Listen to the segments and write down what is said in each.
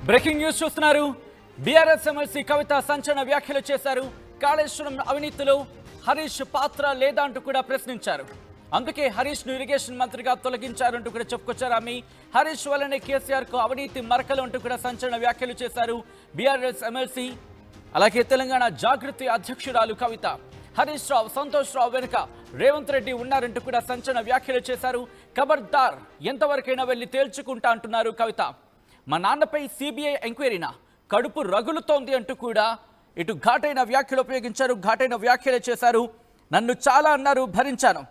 Breaking news చూస్తున్నారు. BRS MLC కవిత సంచలన వ్యాఖ్యలు చేశారు. కాళేశ్వరం అవినీతిలో హరీష్ పాత్ర లేదా అంటూ కూడా ప్రశ్నించారు. అందుకే హరీష్ ను ఇరిగేషన్ మంత్రిగా తొలగించారంటూ కూడా చెప్పుకొచ్చారు. ఆమె హరీష్ వల్లనే కేసీఆర్ కు అవినీతి మరకలు అంటూ కూడా సంచలన వ్యాఖ్యలు చేశారు బీఆర్ఎస్ ఎమ్మెల్సీ. అలాగే తెలంగాణ జాగృతి అధ్యక్షురాలు కవిత హరీష్ రావు, సంతోష్ రావు వెనుక రేవంత్ రెడ్డి ఉన్నారంటూ కూడా సంచలన వ్యాఖ్యలు చేశారు. ఖబర్దార్, ఎంతవరకైనా వెళ్లి తేల్చుకుంటా అంటున్నారు కవిత. మా నాన్నపై సిబిఐ ఎంక్వైరీనా, కడుపు రగులుతోంది అంటూ కూడా ఇటు ఘాటైన వ్యాఖ్యలు ఉపయోగించారు. ఘాటైన వ్యాఖ్యలు చేశారు. నన్ను చాలా అన్నారు, భరించాను.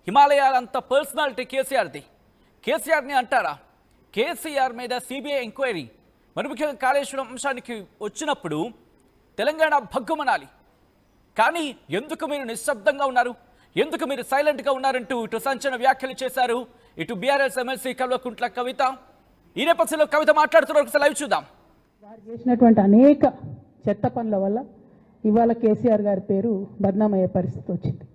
హిమాలయాలంత పర్సనాలిటీ కేసీఆర్ది. కేసీఆర్ని అంటారా? కేసీఆర్ మీద సిబిఐ ఎంక్వైరీ, మరి ముఖ్యంగా కాళేశ్వరం అంశానికి వచ్చినప్పుడు తెలంగాణ భగ్గుమనాలి. కానీ ఎందుకు మీరు నిశ్శబ్దంగా ఉన్నారు, ఎందుకు మీరు సైలెంట్గా ఉన్నారంటూ ఇటు సంచలన వ్యాఖ్యలు చేశారు ఇటు బీఆర్ఎస్ ఎమ్మెల్సీ కల్వకుంట్ల కవిత. ఈ నేపథ్యంలో కవిత మాట్లాడుతున్నారు, ఒకసారి లైవ్ చూద్దాం. వారు చేసినటువంటి అనేక చెత్త పనుల వల్ల ఇవాళ కేసీఆర్ గారి పేరు బద్నామయ్యే పరిస్థితి వచ్చింది.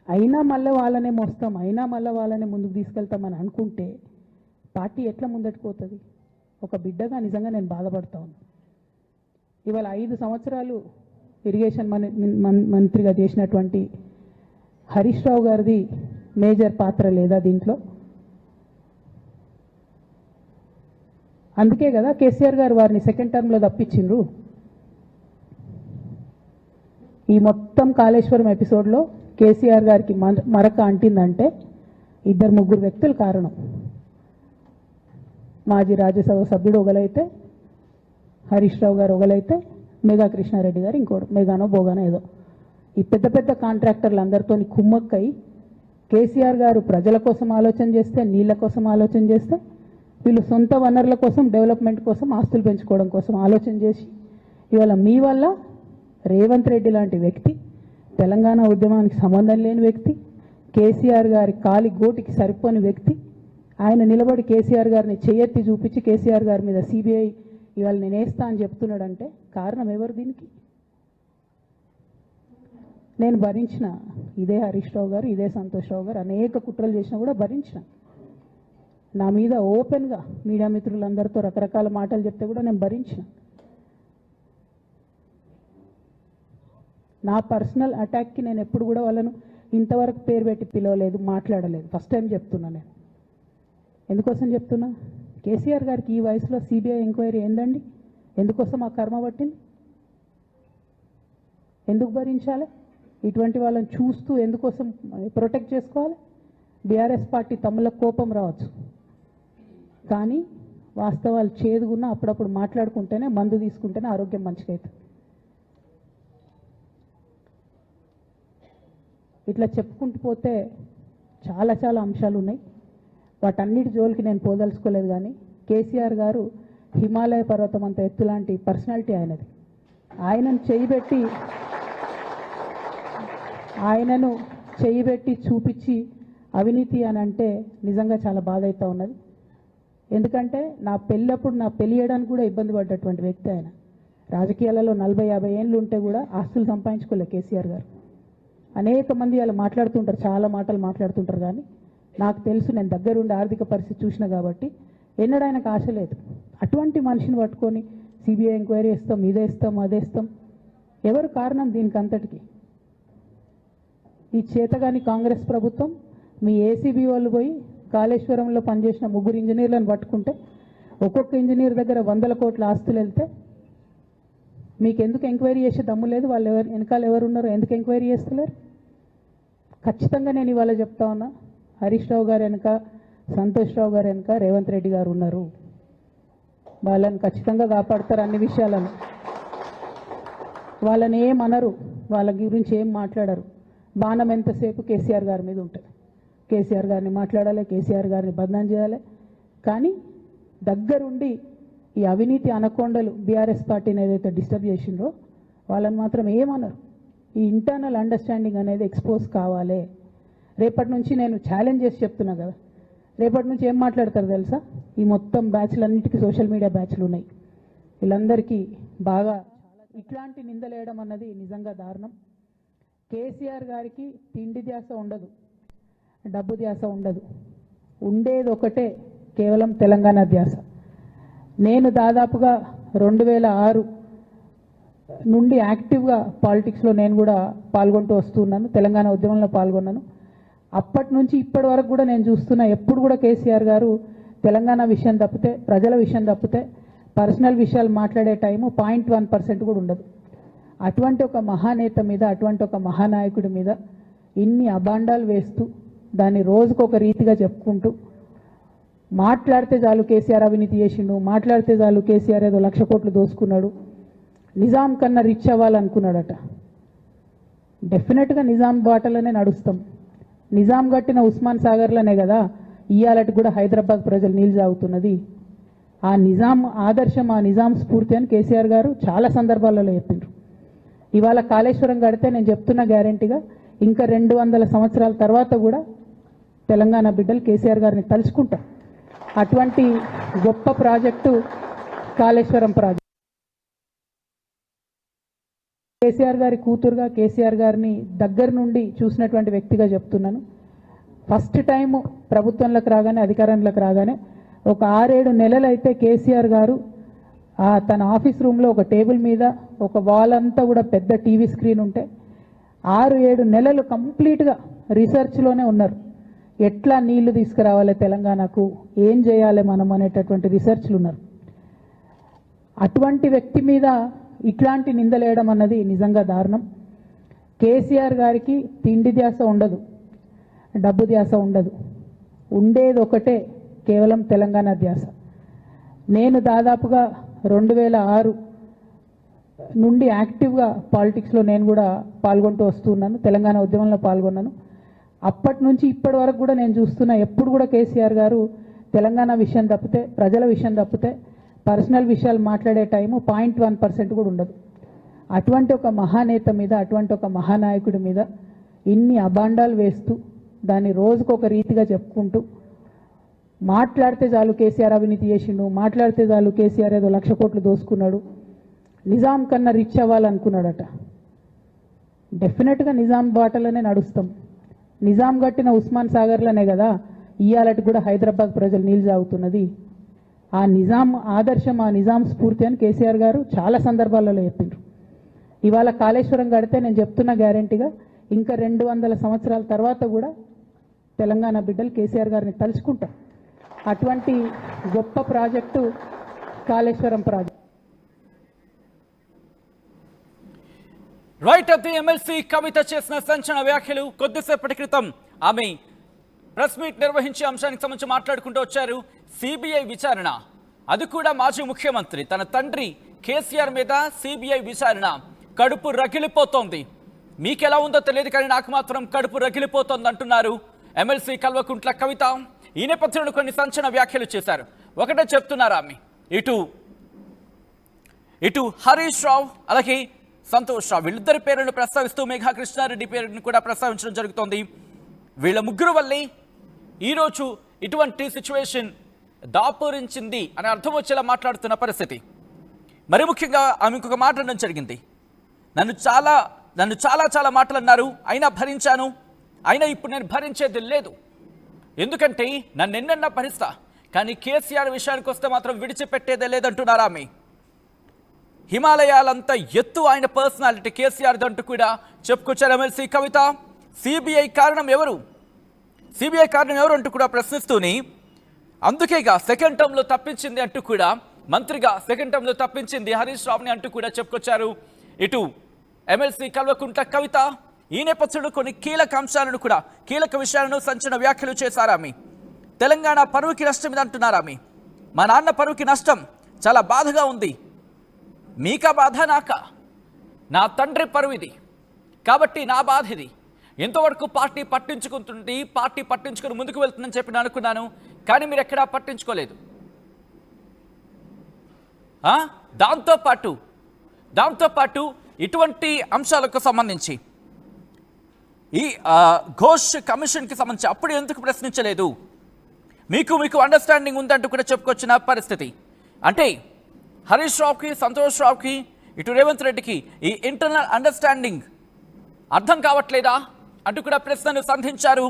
అయినా మళ్ళీ వాళ్ళనే మోస్తాం, అయినా మళ్ళీ వాళ్ళనే ముందుకు తీసుకెళ్తామని అనుకుంటే పార్టీ ఎట్లా ముందటికి పోతుంది? ఒక బిడ్డగా నిజంగా నేను బాధపడతా ఉన్నాను. ఇవాళ 5 సంవత్సరాలు ఇరిగేషన్ మంత్రిగా చేసినటువంటి హరీష్ రావు గారిది మేజర్ పాత్ర లేదా దీంట్లో? అందుకే కదా కేసీఆర్ గారు వారిని సెకండ్ టర్మ్లో తప్పించిండ్రు. ఈ మొత్తం కాళేశ్వరం ఎపిసోడ్లో కేసీఆర్ గారికి మరక అంటిందంటే 2-3 వ్యక్తులు కారణం. మాజీ రాజ్యసభ సభ్యుడు ఒకలైతే, హరీష్ రావు గారు ఒకలైతే, మేఘా కృష్ణారెడ్డి గారు ఇంకోడు, మేఘానో బోగానో ఏదో. ఈ పెద్ద పెద్ద కాంట్రాక్టర్లు అందరితో కుమ్మక్కై కేసీఆర్ గారు ప్రజల కోసం ఆలోచన చేస్తే, నీళ్ళ కోసం ఆలోచన చేస్తే, వీళ్ళు సొంత వనరుల కోసం, డెవలప్మెంట్ కోసం, ఆస్తులు పెంచుకోవడం కోసం ఆలోచన చేసి ఇవాళ మీ వల్ల రేవంత్ రెడ్డి లాంటి వ్యక్తి, తెలంగాణ ఉద్యమానికి సంబంధం లేని వ్యక్తి, కేసీఆర్ గారి కాలి గోటికి సరిపోని వ్యక్తి, ఆయన నిలబడి కేసీఆర్ గారిని చేయెత్తి చూపించి కేసీఆర్ గారి మీద సిబిఐ ఇవాళ నేను వేస్తా అని చెప్తున్నాడంటే కారణం ఎవరు దీనికి? నేను భరించిన, ఇదే హరీష్ రావు గారు, ఇదే సంతోష్ రావు గారు అనేక కుట్రలు చేసినా కూడా భరించిన. నా మీద ఓపెన్గా మీడియా మిత్రులందరితో రకరకాల మాటలు చెప్తే కూడా నేను భరించిన. నా పర్సనల్ అటాక్కి నేను ఎప్పుడు కూడా వాళ్ళను ఇంతవరకు పేరు పెట్టి పిలవలేదు, మాట్లాడలేదు. ఫస్ట్ టైం చెప్తున్నా. నేను ఎందుకోసం చెప్తున్నా? కేసీఆర్ గారికి ఈ వయసులో సిబిఐ ఎంక్వైరీ ఏందండి? ఎందుకోసం ఆ కర్మ పట్టింది? ఎందుకు భరించాలి? ఇటువంటి వాళ్ళని చూస్తూ ఎందుకోసం ప్రొటెక్ట్ చేసుకోవాలి? బీఆర్ఎస్ పార్టీ తమ్ముల కోపం రావచ్చు, కానీ వాస్తవాలు చేదుగున్నా అప్పుడప్పుడు మాట్లాడుకుంటేనే, మందు తీసుకుంటేనే ఆరోగ్యం మంచిగా అవుతుంది. ఇట్లా చెప్పుకుంటూ పోతే చాలా చాలా అంశాలు ఉన్నాయి. వాటన్నిటి జోలికి నేను పోదలుచుకోలేదు. కానీ కేసీఆర్ గారు హిమాలయ పర్వతం అంత ఎత్తు లాంటి పర్సనాలిటీ ఆయనది. ఆయనను చేయబెట్టి చూపించి అవినీతి అని అంటే నిజంగా చాలా బాధ అవుతూ ఉన్నది. ఎందుకంటే నా పెళ్ళప్పుడు నా పెళ్ళి చేయడానికి కూడా ఇబ్బంది పడ్డటువంటి వ్యక్తి ఆయన. రాజకీయాలలో 40-50 ఏళ్ళు ఉంటే కూడా ఆస్తులు సంపాదించుకోలే కేసీఆర్ గారు. అనేక మంది వాళ్ళు మాట్లాడుతుంటారు, చాలా మాటలు మాట్లాడుతుంటారు, కానీ నాకు తెలుసు, నేను దగ్గరుండి ఆర్థిక పరిస్థితి చూసిన కాబట్టి ఎన్నడూ ఆయనకు ఆశ లేదు. అటువంటి మనిషిని పట్టుకొని సిబిఐ ఎంక్వైరీ ఇస్తాం, ఇదేస్తాం, అదేస్తాం. ఎవరు కారణం దీనికి అంతటికి? ఈ చేతగాని కాంగ్రెస్ ప్రభుత్వం మీ ఏసీబీ వాళ్ళు పోయి కాళేశ్వరంలో పనిచేసిన 3 ఇంజనీర్లను పట్టుకుంటే ఒక్కొక్క ఇంజనీర్ దగ్గర 100 కోట్ల ఆస్తులు వెళ్తే మీకు ఎందుకు ఎంక్వైరీ చేసే దమ్ము లేదు? వాళ్ళు వెనకాల ఎవరు ఉన్నారో ఎందుకు ఎంక్వైరీ చేస్తలేరు? ఖచ్చితంగా నేను ఇవాళ చెప్తా ఉన్నా, హరీష్ రావు గారు వెనక, సంతోష్ రావు గారు వెనక రేవంత్ రెడ్డి గారు ఉన్నారు. వాళ్ళని ఖచ్చితంగా కాపాడతారు అన్ని విషయాలను. వాళ్ళని ఏమనరు, వాళ్ళ గురించి ఏం మాట్లాడరు. బాణం ఎంతసేపు కేసీఆర్ గారి మీద ఉంటుంది. కేసీఆర్ గారిని మాట్లాడాలి, కేసీఆర్ గారిని బదనాం చేయాలి. కానీ దగ్గరుండి ఈ అవినీతి అనకొండలు బీఆర్ఎస్ పార్టీని ఏదైతే డిస్టర్బ్ చేసిండ్రో వాళ్ళని మాత్రం ఏమన్నారు. ఈ ఇంటర్నల్ అండర్స్టాండింగ్ అనేది ఎక్స్పోజ్ కావాలి. రేపటి నుంచి నేను ఛాలెంజ్ చేసి చెప్తున్నా కదా, రేపటి నుంచి ఏం మాట్లాడతారు తెలుసా? ఈ మొత్తం బ్యాచ్లన్నిటికీ సోషల్ మీడియా బ్యాచ్లు ఉన్నాయి. వీళ్ళందరికీ బాగా ఇట్లాంటి నిందలేయడం అన్నది నిజంగా దారుణం. కేసీఆర్ గారికి తిండి ధ్యాస ఉండదు, డబ్బు ధ్యాస ఉండదు. ఉండేది ఒకటే, కేవలం తెలంగాణ ధ్యాస. నేను దాదాపుగా 2006 నుండి యాక్టివ్గా పాలిటిక్స్లో నేను కూడా పాల్గొంటూ వస్తున్నాను. తెలంగాణ ఉద్యమంలో పాల్గొన్నాను. అప్పటి నుంచి ఇప్పటి వరకు కూడా నేను చూస్తున్నా, ఎప్పుడు కూడా కేసీఆర్ గారు తెలంగాణ విషయం తప్పితే, ప్రజల విషయం తప్పితే పర్సనల్ విషయాలు మాట్లాడే టైము 0.1% కూడా ఉండదు. అటువంటి ఒక మహానేత మీద, అటువంటి ఒక మహానాయకుడి మీద ఇన్ని అబాండాలు వేస్తూ, దాన్ని రోజుకొక రీతిగా చెప్పుకుంటూ, మాట్లాడితే చాలు కేసీఆర్ అవినీతి చేసిండు, మాట్లాడితే చాలు కేసీఆర్ ఏదో 1,00,000 కోట్లు దోసుకున్నాడు, నిజాం కన్నా రిచ్ అవ్వాలనుకున్నాడట. డెఫినెట్గా నిజాం బాటలోనే నడుస్తాం. నిజాం కట్టిన ఉస్మాన్ సాగర్లోనే కదా ఇయ్యాలటి కూడా హైదరాబాద్ ప్రజలు నీళ్ళు తాగుతున్నది. ఆ నిజాం ఆదర్శం, ఆ నిజాం స్ఫూర్తి అని కేసీఆర్ గారు చాలా సందర్భాలలో చెప్పిండ్రు. ఇవాళ కాళేశ్వరం కడితే నేను చెప్తున్న గ్యారెంటీగా ఇంకా 200 సంవత్సరాల తర్వాత కూడా తెలంగాణ బిడ్డలు కేసీఆర్ గారిని తలుచుకుంటారు. అటువంటి గొప్ప ప్రాజెక్టు కాళేశ్వరం ప్రాజెక్టు. కేసీఆర్ గారి కూతురుగా, కేసీఆర్ గారిని దగ్గర నుండి చూసినటువంటి వ్యక్తిగా చెప్తున్నాను. ఫస్ట్ టైం ప్రభుత్వంలోకి రాగానే, అధికారంలోకి రాగానే ఒక 6-7 నెలలు అయితే కేసీఆర్ గారు తన ఆఫీస్ రూమ్లో ఒక టేబుల్ మీద ఒక వాల్ అంతా కూడా పెద్ద టీవీ స్క్రీన్ ఉంటే 6-7 నెలలు కంప్లీట్గా రీసెర్చ్లోనే ఉన్నారు. ఎట్లా నీళ్లు తీసుకురావాలి తెలంగాణకు, ఏం చేయాలి మనం అనేటటువంటి రీసెర్చ్లు ఉన్నారు. అటువంటి వ్యక్తి మీద ఇట్లాంటి నిందలేయడం అన్నది నిజంగా దారుణం. కేసీఆర్ గారికి తిండి ధ్యాస ఉండదు, డబ్బు ధ్యాస ఉండదు, ఉండేది ఒకటే, కేవలం తెలంగాణ ధ్యాస. నేను దాదాపుగా 2006 నుండి యాక్టివ్గా పాలిటిక్స్లో నేను కూడా పాల్గొంటూ వస్తున్నాను. తెలంగాణ ఉద్యమంలో పాల్గొన్నాను. అప్పటి నుంచి ఇప్పటి వరకు కూడా నేను చూస్తున్నా, ఎప్పుడు కూడా కేసీఆర్ గారు తెలంగాణ విషయం తప్పితే, ప్రజల విషయం తప్పితే పర్సనల్ విషయాలు మాట్లాడే టైము 0.1% కూడా ఉండదు. అటువంటి ఒక మహానేత మీద, అటువంటి ఒక మహానాయకుడి మీద ఇన్ని అబాండాలు వేస్తూ, దాన్ని రోజుకొక రీతిగా చెప్పుకుంటూ, మాట్లాడితే చాలు కేసీఆర్ అవినీతి చేసిండు, మాట్లాడితే చాలు కేసీఆర్ ఏదో 1,00,000 కోట్లు దోసుకున్నాడు, నిజాం కన్నా రిచ్ అవ్వాలనుకున్నాడట. డెఫినెట్గా నిజాం బాటలోనే నడుస్తాం. నిజాం కట్టిన ఉస్మాన్ సాగర్లోనే కదా ఇయ్యాలటి కూడా హైదరాబాద్ ప్రజలు నీళ్ళు తాగుతున్నది. ఆ నిజాం ఆదర్శం, ఆ నిజాం స్ఫూర్తి అని కేసీఆర్ గారు చాలా సందర్భాలలో చెప్పిండ్రు. ఇవాళ కాళేశ్వరం కడితే నేను చెప్తున్న గ్యారెంటీగా ఇంకా 200 సంవత్సరాల తర్వాత కూడా తెలంగాణ బిడ్డలు కేసీఆర్ గారిని తలుచుకుంటారు. అటువంటి గొప్ప project Kaleshwaram project. Right of the MLC Kavitha చేసిన సంచలన వ్యాఖ్యలు. కొద్దిసేపటి క్రితం ఆమె ప్రెస్ మీట్ నిర్వహించి అంశానికి సంబంధించి మాట్లాడుకుంటూ వచ్చారు. సిబిఐ విచారణ, అది కూడా మాజీ ముఖ్యమంత్రి తన తండ్రి కేసీఆర్ మీద సిబిఐ విచారణ. కడుపు రగిలిపోతోంది. మీకెలా ఉందో తెలియదు కానీ నాకు మాత్రం కడుపు రగిలిపోతోంది అంటున్నారు ఎమ్మెల్సీ కల్వకుంట్ల కవిత. ఈ నేపథ్యంలో కొన్ని సంచలన వ్యాఖ్యలు చేశారు. ఒకటే చెప్తున్నారు ఆమె, ఇటు హరీష్ రావు అలాగే సంతోష్ రావు వీళ్ళిద్దరి పేర్లను ప్రస్తావిస్తూ మేఘా కృష్ణారెడ్డి పేరును కూడా ప్రస్తావించడం జరుగుతోంది. వీళ్ళ ముగ్గురు వల్లే ఈరోజు ఇటువంటి సిచ్యువేషన్ దాపురించింది అని అర్థం వచ్చేలా మాట్లాడుతున్న పరిస్థితి. మరి ముఖ్యంగా ఆమె ఇంకొక మాట అనడం జరిగింది. నన్ను చాలా మాటలు అన్నారు, అయినా భరించాను, అయినా ఇప్పుడు నేను భరించేది లేదు, ఎందుకంటే నన్ను ఎన్నన్నా భరిస్తా, కానీ కేసీఆర్ విషయానికి వస్తే మాత్రం విడిచిపెట్టేదే లేదంటున్నారు ఆమె. హిమాలయాలంతా ఎత్తు ఆయన పర్సనాలిటీ కేసీఆర్ అంటూ కూడా చెప్పుకొచ్చారు ఎమ్మెల్సీ కవిత. సిబిఐ కారణం ఎవరు అంటూ కూడా ప్రశ్నిస్తూనే, అందుకేగా సెకండ్ టర్మ్లో తప్పించింది అంటూ కూడా, మంత్రిగా సెకండ్ టర్మ్లో తప్పించింది హరీష్ రావుని అంటూ కూడా చెప్పుకొచ్చారు ఇటు ఎమ్మెల్సీ కల్వకుంట్ల కవిత. ఈ నేపథ్యంలో కొన్ని కీలక విషయాలను సంచలన వ్యాఖ్యలు చేశారు ఆమె. తెలంగాణ పరువుకి నష్టం ఇది అంటున్నారు ఆమె. మా నాన్న పరువుకి నష్టం చాలా బాధగా ఉంది, మీకా బాధ నాకా, నా తండ్రి పరువు ఇది కాబట్టి నా బాధ ఇది. ఎంతవరకు పార్టీ పట్టించుకుని ముందుకు వెళ్తుందని చెప్పి నేను అనుకున్నాను, కానీ మీరు ఎక్కడా పట్టించుకోలేదు. దాంతోపాటు ఇటువంటి అంశాలకు సంబంధించి ఈ ఘోష్ కమిషన్కి సంబంధించి అప్పుడు ఎందుకు ప్రశ్నించలేదు, మీకు అండర్స్టాండింగ్ ఉందంటూ కూడా చెప్పుకొచ్చిన పరిస్థితి. అంటే హరీష్ రావుకి, సంతోష్ రావుకి, ఇటు రేవంత్ రెడ్డికి ఈ ఇంటర్నల్ అండర్స్టాండింగ్ అర్థం కావట్లేదా అంటూ కూడా ప్రశ్నను సంధించారు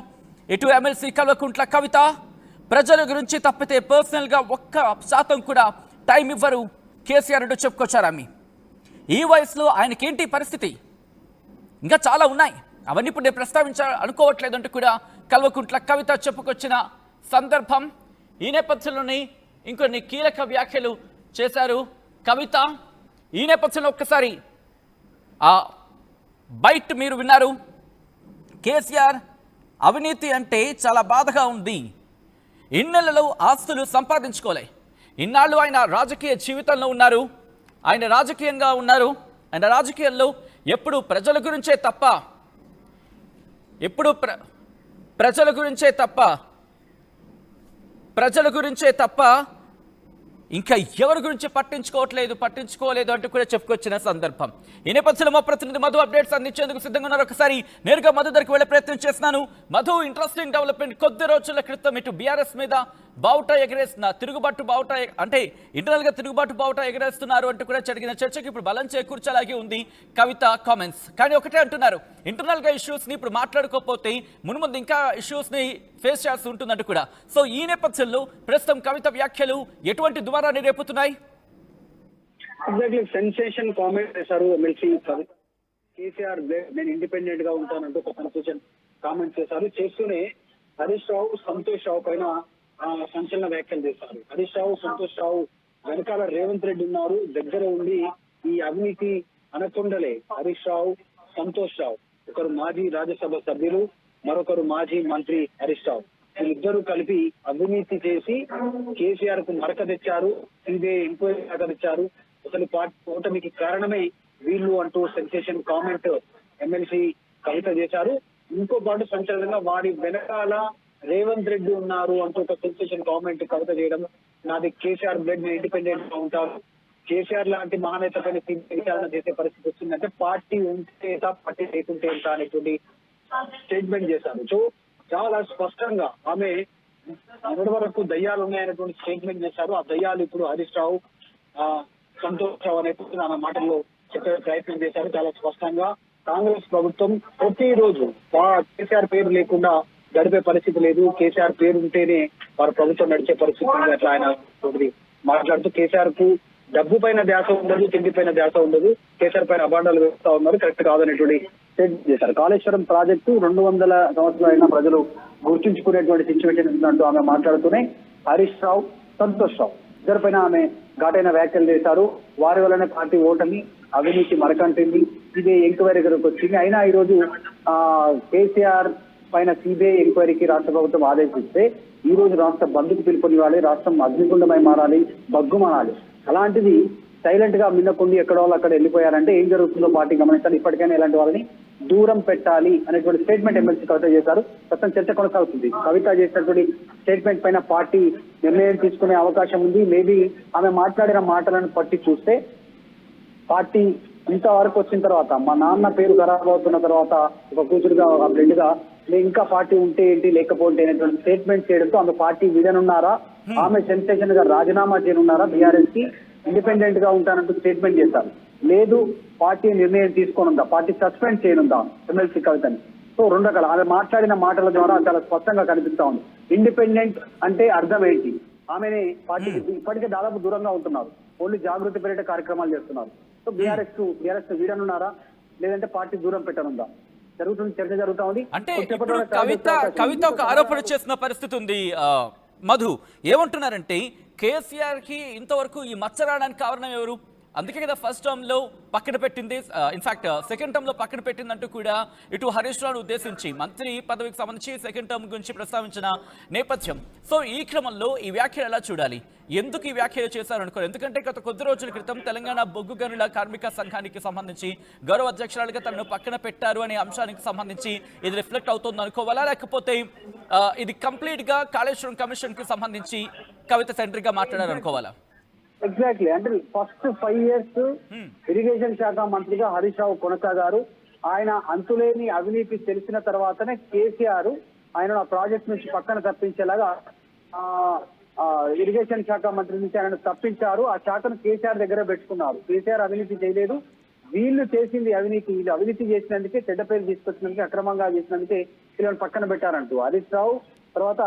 ఇటు ఎమ్మెల్సీ కల్వకుంట్ల కవిత. ప్రజల గురించి తప్పితే పర్సనల్గా 1% కూడా టైం ఇవ్వరు కేసీఆర్ అంటూ చెప్పుకొచ్చారు ఆమె. ఈ వయసులో ఆయనకేంటి పరిస్థితి? ఇంకా చాలా ఉన్నాయి, అవన్నీ ఇప్పుడు నేను అనుకోవట్లేదు అంటూ కూడా కల్వకుంట్ల కవిత చెప్పుకొచ్చిన సందర్భం. ఈ నేపథ్యంలోనే ఇంకొన్ని కీలక వ్యాఖ్యలు చేశారు కవిత. ఈ నేపథ్యంలో ఒక్కసారి ఆ బైట్ మీరు విన్నారు. కేసీఆర్ అవినీతి అంటే చాలా బాధగా ఉంది, ఇన్నేళ్లలో ఆస్తులు సంపాదించుకోలే, ఇన్నాళ్ళు ఆయన రాజకీయ జీవితంలో ఉన్నారు, ఆయన రాజకీయంగా ఉన్నారు, ఆయన రాజకీయాల్లో ఎప్పుడు ప్రజల గురించే తప్ప ప్రజల గురించే తప్ప ఇంకా ఎవరి గురించి పట్టించుకోలేదు అంటూ కూడా చెప్పుకొచ్చిన సందర్భం. ఈ నేపథ్యంలో మా ప్రతినిధి మధు అప్డేట్స్ అందించేందుకు సిద్ధంగా ఉన్నారు. ఒకసారి నేరుగా మధు దగ్గరికి వెళ్లే ప్రయత్నం చేస్తున్నాను. Madhu, interesting development. కొద్ది రోజుల క్రితం ఇటు బీఆర్ఎస్ మీద బావుటా ఎగరేస్తున్న ఇంటర్నల్ గా తిరుగుబాటు బావుటా ఎగరేస్తున్నారు అంటూ కూడా జరిగిన చర్చకి ఇప్పుడు బలం చేకూర్చేలాగే ఉంది కవిత కామెంట్స్. కానీ ఒకటే అంటున్నారు, ఇంటర్నల్ గా ఇష్యూస్ ని ఇప్పుడు మాట్లాడుకోకపోతే మున్ముందు ఇంకా ఇష్యూస్ ని ఫేస్ చేయాల్సి ఉంటుందంటూ కూడా. సో ఈ నేపథ్యంలో ప్రస్తుతం కవిత వ్యాఖ్యలు ఎటువంటి దుమారాన్ని రేపుతున్నాయి? ఎగ్జాక్ట్లీ సెన్సేషన్ కామెంట్ చేశారు ఎమ్మెల్సీ కవిత. కేసీఆర్ నేను ఇండిపెండెంట్ గా ఉంటానంటూ ఒక సెన్సేషన్ కామెంట్ చేస్తూనే హరీష్ రావు, సంతోష్ రావు పైన సంచలన వ్యాఖ్యలు చేశారు. హరీష్ రావు, సంతోష్ రావు వెనకాల రేవంత్ రెడ్డి ఉన్నారు, దగ్గర ఉండి ఈ అవినీతి అనకొండలే. హరీష్ రావు, సంతోష్ రావు, ఒకరు మాజీ రాజ్యసభ సభ్యులు, మరొకరు మాజీ మంత్రి హరీష్ రావు. వీళ్ళిద్దరూ కలిపి అవినీతి చేసి కేసీఆర్ కు మరక తెచ్చారు, సిబిఐ ఎంక్వైరీ తెచ్చారు. అసలు పార్టీ ఓటమికి కారణమే వీళ్ళు అంటూ సెన్సేషన్ కామెంట్ ఎమ్మెల్సీ కవిత చేశారు. ఇంకో పాటు సంచలనంగా వారి వెనకాల రేవంత్ రెడ్డి ఉన్నారు అంటూ ఒక సెన్సేషన్ కామెంట్ కవిత చేయడం. నాది కేసీఆర్ బ్లడ్, ఇండిపెండెంట్ గా ఉంటారు, కేసీఆర్ లాంటి మహానేత పైన విచారణ చేసే పరిస్థితి వచ్చిందంటే పార్టీ ఉంటే పార్టీ లేకుంటే ఎంత అనేటువంటి స్టేట్మెంట్ చేశారు. సో చాలా స్పష్టంగా ఆమె మొదటి వరకు దయ్యాలు ఉన్నాయనేటువంటి స్టేట్మెంట్ చేశారు. ఆ దయ్యాలు ఇప్పుడు హరీష్ రావు, సంతోష్ రావు అనే ఆమె మాటల్లో చెప్పే ప్రయత్నం చేశారు. చాలా స్పష్టంగా కాంగ్రెస్ ప్రభుత్వం ప్రతిరోజు కేసీఆర్ పేరు లేకుండా గడిపే పరిస్థితి లేదు, కేసీఆర్ పేరు ఉంటేనే వారి ప్రభుత్వం నడిచే పరిస్థితి ఉంది అట్లా ఆయన మాట్లాడుతూ కేసీఆర్ కు డబ్బు పైన ధ్యాస ఉండదు, తిండి పైన ధ్యాస ఉండదు, కేసీఆర్ పైన అబాండాలు వేస్తా ఉన్నారు, కరెక్ట్ కాదనేటువంటి స్టేట్మెంట్ చేశారు. కాళేశ్వరం ప్రాజెక్టు 200 సంవత్సరాలైనా ప్రజలు గుర్తుంచుకునేటువంటి సిచ్యువేషన్ ఉందంటూ ఆమె మాట్లాడుతూనే హరీష్ రావు, సంతోష్ రావు ఇద్దరిపైన ఆమె ఘాటైన వ్యాఖ్యలు చేశారు. వారి వల్లనే పార్టీ ఓటమి, అవినీతి మరకంటింది, సిబిఐ ఎంక్వైరీ దగ్గరకు వచ్చింది. అయినా ఈ రోజు కేసీఆర్ పైన సిబిఐ ఎంక్వైరీకి రాష్ట్ర ప్రభుత్వం ఆదేశిస్తే ఈ రోజు రాష్ట్ర బంధుకు పిలుపునివ్వాలి, రాష్ట్రం అగ్నిగుండమై మారాలి, బగ్గుమనాలి. అలాంటిది సైలెంట్ గా మిన్నకుండి ఎక్కడ వాళ్ళు అక్కడ వెళ్ళిపోయారంటే ఏం జరుగుతుందో పార్టీ గమనించాలి. ఇప్పటికైనా ఇలాంటి వాళ్ళని దూరం పెట్టాలి అనేటువంటి స్టేట్మెంట్ ఎమ్మెల్సీ కవిత చేశారు. ప్రస్తుతం చర్చ కొనసాగుతుంది. కవిత చేసినటువంటి స్టేట్మెంట్ పైన పార్టీ నిర్ణయం తీసుకునే అవకాశం ఉంది. మేబీ ఆమె మాట్లాడిన మాటలను పట్టి చూస్తే పార్టీ ఇంతవరకు వచ్చిన తర్వాత, మా నాన్న పేరు ఖరాబ్ అవుతున్న తర్వాత ఒక కూతురుగా, ఒక బ్లడ్ గా ఇంకా పార్టీ ఉంటే ఏంటి లేకపోతే అనేటువంటి స్టేట్మెంట్ చేయడంతో ఆమె పార్టీ విడనున్నారా, ఆమె సెన్సేషన్ గా రాజీనామా చేయనున్నారా, బీఆర్ఎస్ కి ఇండిపెండెంట్ గా ఉంటానంటూ స్టేట్మెంట్ చేశారు. లేదు పార్టీ నిర్ణయం తీసుకోనుందా, పార్టీ సస్పెండ్ చేయనుందా ఎమ్మెల్సీ కవితని. సో రెండు రకాల ఆమె మాట్లాడిన మాటల ద్వారా చాలా స్పష్టంగా కనిపిస్తా ఉంది. ఇండిపెండెంట్ అంటే అర్థం ఏంటి, ఆమెని పార్టీకి ఇప్పటికే దాదాపు దూరంగా ఉంటున్నారు, ఓన్లీ జాగృతి పర్యటన కార్యక్రమాలు చేస్తున్నారు. సో బీఆర్ఎస్ వీడనున్నారా, లేదంటే పార్టీ దూరం పెట్టనుందా జరుగుతుంది, చర్చ జరుగుతా ఉంది. అంటే కవిత ఒక ఆరోపణ చేసిన పరిస్థితి ఉంది. మధు ఏమంటున్నారంటే కేసీఆర్ కి ఇంతవరకు ఈ మచ్చ రావడానికి కారణం ఎవరు? అందుకే కదా ఫస్ట్ టర్మ్ లో పక్కన పెట్టింది, ఇన్ఫాక్ట్ సెకండ్ టర్మ్ లో పక్కన పెట్టిందంటూ కూడా ఇటు హరీష్ రావును ఉద్దేశించి మంత్రి పదవికి సంబంధించి సెకండ్ టర్మ్ గురించి ప్రస్తావించిన నేపథ్యం. సో ఈ క్రమంలో ఈ వ్యాఖ్యలు ఎలా చూడాలి, ఎందుకు ఈ వ్యాఖ్యలు చేశారు అనుకోరు? ఎందుకంటే గత కొద్ది రోజుల క్రితం తెలంగాణ బొగ్గు గనుల కార్మిక సంఘానికి సంబంధించి గౌరవ అధ్యక్షురాలుగా తనను పక్కన పెట్టారు అనే అంశానికి సంబంధించి ఇది రిఫ్లెక్ట్ అవుతుంది అనుకోవాలా, లేకపోతే ఇది కంప్లీట్ గా కాళేశ్వరం కమిషన్ కి సంబంధించి కవిత సెంట్రిక్ గా మాట్లాడారు అనుకోవాలా? ఎగ్జాక్ట్లీ, అంటే ఫస్ట్ 5 years ఇరిగేషన్ శాఖ మంత్రిగా హరీష్ రావు కొనసాగారు. ఆయన అంతులేని అవినీతి తెలిసిన తర్వాతనే కేసీఆర్ ఆయన ఆ ప్రాజెక్ట్ నుంచి పక్కన తప్పించేలాగా ఇరిగేషన్ శాఖ మంత్రి నుంచి ఆయన తప్పించారు. ఆ శాఖను కేసీఆర్ దగ్గర పెట్టుకున్నారు. కేసీఆర్ అవినీతి చేయలేదు, వీళ్ళు చేసింది అవినీతి, వీళ్ళు అవినీతి చేసినందుకే, చెడ్డ పేరు తీసుకొచ్చినందుకే, అక్రమంగా చేసినందుకే వీళ్ళని పక్కన పెట్టారంటూ హరీష్ రావు, తర్వాత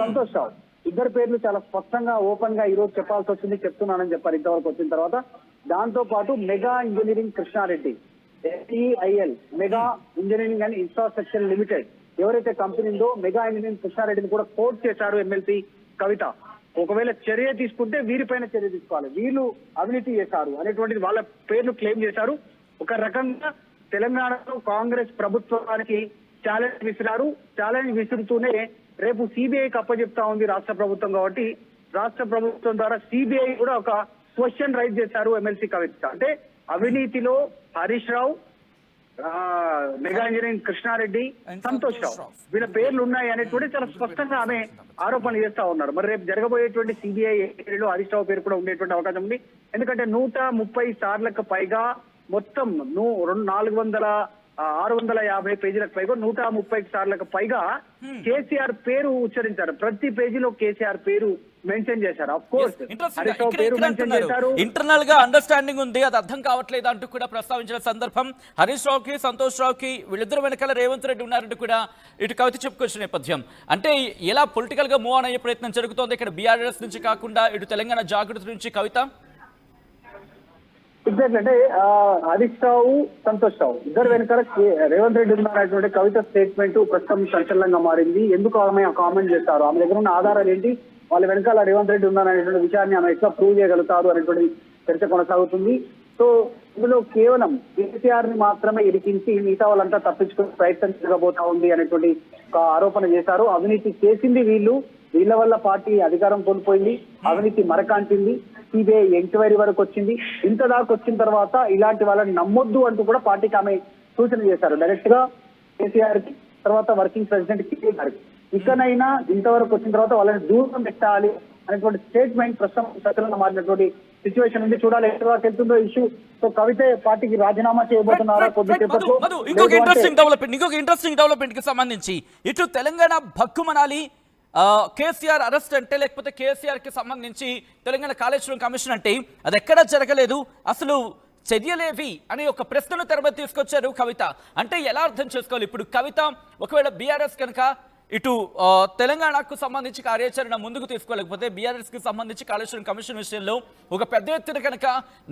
సంతోష్ రావు ఇద్దరు పేర్లు చాలా స్పష్టంగా ఓపెన్ గా ఈ రోజు చెప్పాల్సి వచ్చింది, చెప్తున్నానని చెప్పారు ఇంతవరకు వచ్చిన తర్వాత. దాంతో పాటు mega engineering Krishna Reddy, MEIL mega engineering and infrastructure limited ఎవరైతే కంపెనీ ఉందో మెగా ఇంజనీరింగ్ కృష్ణారెడ్డిని కూడా కోట్ చేశారు ఎమ్మెల్సీ కవిత. ఒకవేళ చర్య తీసుకుంటే వీరిపైన చర్య తీసుకోవాలి, వీళ్ళు అవినీతి చేశారు అనేటువంటిది వాళ్ళ పేర్లు క్లెయిమ్ చేశారు. ఒక రకంగా తెలంగాణలో కాంగ్రెస్ ప్రభుత్వానికి ఛాలెంజ్ విసిరారు. ఛాలెంజ్ విసురుతూనే రేపు సిబిఐకి అప్పచెప్తా ఉంది రాష్ట్ర ప్రభుత్వం. కాబట్టి రాష్ట్ర ప్రభుత్వం ద్వారా సిబిఐ కూడా ఒక క్వశ్చన్ రైజ్ చేశారు ఎమ్మెల్సీ కవిత. అంటే అవినీతిలో హరీష్ రావు, మెగా ఇంజనీరింగ్ కృష్ణారెడ్డి, సంతోష్ రావు వీళ్ళ పేర్లు ఉన్నాయి అనేటువంటి చాలా స్పష్టంగా ఆమె ఆరోపణలు చేస్తా ఉన్నారు. మరి రేపు జరగబోయేటువంటి సిబిఐ ఎంక్వైరీలో హరీష్ రావు పేరు కూడా ఉండేటువంటి అవకాశం ఉంది. ఎందుకంటే 130 సార్లకు పైగా మొత్తం 650 పేజీలకు పైగా 130 సార్లకు పైగా కేసీఆర్ పేరు ఉచ్చరించారు. ప్రతి పేజీలో కేసీఆర్ పేరు మెన్షన్ చేశారు. ఆఫ్ కోర్స్ హరీష్ రావు పేరు మెన్షన్ చేశారు. ఇంటర్నల్ గా అండర్స్టాండింగ్ ఉంది, అది అర్థం కావట్లేదు అంటూ కూడా ప్రస్తావించిన సందర్భం. హరీష్ రావుకి సంతోష్ రావుకి వీళ్ళిద్దరు వెనకాల రేవంత్ రెడ్డి ఉన్నారంటూ కూడా ఇటు కవిత చెప్పుకొచ్చిన నేపథ్యం. అంటే ఎలా పొలిటికల్ గా మూవ్ ఆన్ అయ్యే ప్రయత్నం జరుగుతోంది ఇక్కడ బీఆర్ఎస్ నుంచి కాకుండా ఇటు తెలంగాణ జాగృతి నుంచి కవిత. ఎగ్జాక్ట్ అంటే హరీష్ రావు, సంతోష్ రావు ఇద్దరు వెనకాల రేవంత్ రెడ్డి ఉన్నారనేటువంటి కవిత స్టేట్మెంట్ ప్రస్తుతం సంచలనంగా మారింది. ఎందుకు ఆమె కామెంట్ చేస్తారు, ఆమె దగ్గర ఉన్న ఆధారాలు ఏంటి, వాళ్ళ వెనకాల రేవంత్ రెడ్డి ఉన్నారనేటువంటి విషయాన్ని ఆమె ఎట్లా ప్రూవ్ చేయగలుగుతారు అనేటువంటి చర్చ కొనసాగుతుంది. సో ఇందులో కేవలం కేసీఆర్ ని మాత్రమే ఇరికించి మిగతా వాళ్ళంతా తప్పించుకునే ప్రయత్నం జరగబోతా ఉంది అనేటువంటి ఒక ఆరోపణ చేశారు. అవినీతి చేసింది వీళ్ళ వల్ల పార్టీ అధికారం కోల్పోయింది, అవినీతి మరకాంచింది, సిబిఐ ఎంక్వైరీ వరకు వచ్చింది. ఇంత దాకా వచ్చిన తర్వాత ఇలాంటి వాళ్ళని నమ్మొద్దు అంటూ కూడా పార్టీకి ఆమె సూచన చేశారు. డైరెక్ట్ గా కేసీఆర్ కి, తర్వాత వర్కింగ్ ప్రెసిడెంట్ కేసీఆర్ కి ఇకనైనా ఇంతవరకు వచ్చిన తర్వాత వాళ్ళని దూరం పెట్టాలి అనేటువంటి స్టేట్మెంట్ ప్రస్తుతం సకలంగా మారినటువంటి సిచ్యువేషన్ ఉంది. చూడాలి ఎక్కడ వరకు వెళ్తుందో ఇష్యూ. సో కవిత పార్టీకి రాజీనామా చేయబోతున్నారా కొద్దిసేపట్లో. ఇంకొక ఇంట్రెస్టింగ్ డెవలప్మెంట్ కి సంబంధించి ఇటు తెలంగాణ భక్కుమనాలి, కేసీఆర్ అరెస్ట్ అంటే లేకపోతే కేసీఆర్ కి సంబంధించి తెలంగాణ కాళేశ్వరం కమిషన్ అంటే అది ఎక్కడా జరగలేదు, అసలు చర్యలేవి అని ఒక ప్రశ్నను తెర మీద తీసుకొచ్చారు కవిత. అంటే ఎలా అర్థం చేసుకోవాలి ఇప్పుడు కవిత ఒకవేళ బీఆర్ఎస్ కనుక ఇటు తెలంగాణకు సంబంధించి కార్యాచరణ ముందుకు తీసుకోలేకపోతే బీఆర్ఎస్ కి సంబంధించి కాళేశ్వరం కమిషన్ విషయంలో ఒక పెద్ద ఎత్తున కనుక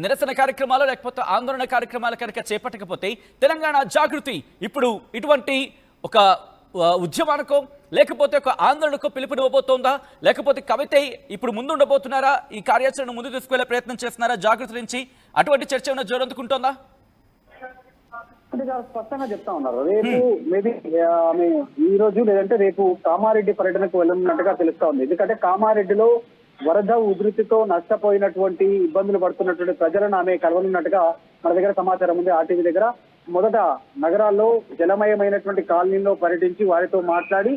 నిరసన కార్యక్రమాలు లేకపోతే ఆందోళన కార్యక్రమాలు కనుక చేపట్టకపోతే తెలంగాణ జాగృతి ఇప్పుడు ఇటువంటి ఒక ఉద్యమానికో లేకపోతే ఒక ఆందోళనకు పిలుపునివ్వబోతోందా, లేకపోతే కవిత ఇప్పుడు ముందుండబోతున్నారా, ఈ కార్యాచరణ ముందు తీసుకువెళ్లే ప్రయత్నం చేస్తున్నారా జాగృతి నుంచి, అటువంటి చర్చ ఏమైనా జోరందుకుంటోందా? అంటే చాలా స్పష్టంగా చెప్తా ఉన్నారు. రేపు మేబీ ఆమె ఈ రోజు లేదంటే రేపు కామారెడ్డి పర్యటనకు వెళ్ళనున్నట్టుగా తెలుస్తా ఉంది. ఎందుకంటే కామారెడ్డిలో వరద ఉధృతితో నష్టపోయినటువంటి ఇబ్బందులు పడుతున్నటువంటి ప్రజలను ఆమె కలవనున్నట్టుగా మన దగ్గర సమాచారం ఉంది. ఆర్టీవీ దగ్గర మొదట నగరాల్లో జలమయమైనటువంటి కాలనీలో పర్యటించి వారితో మాట్లాడి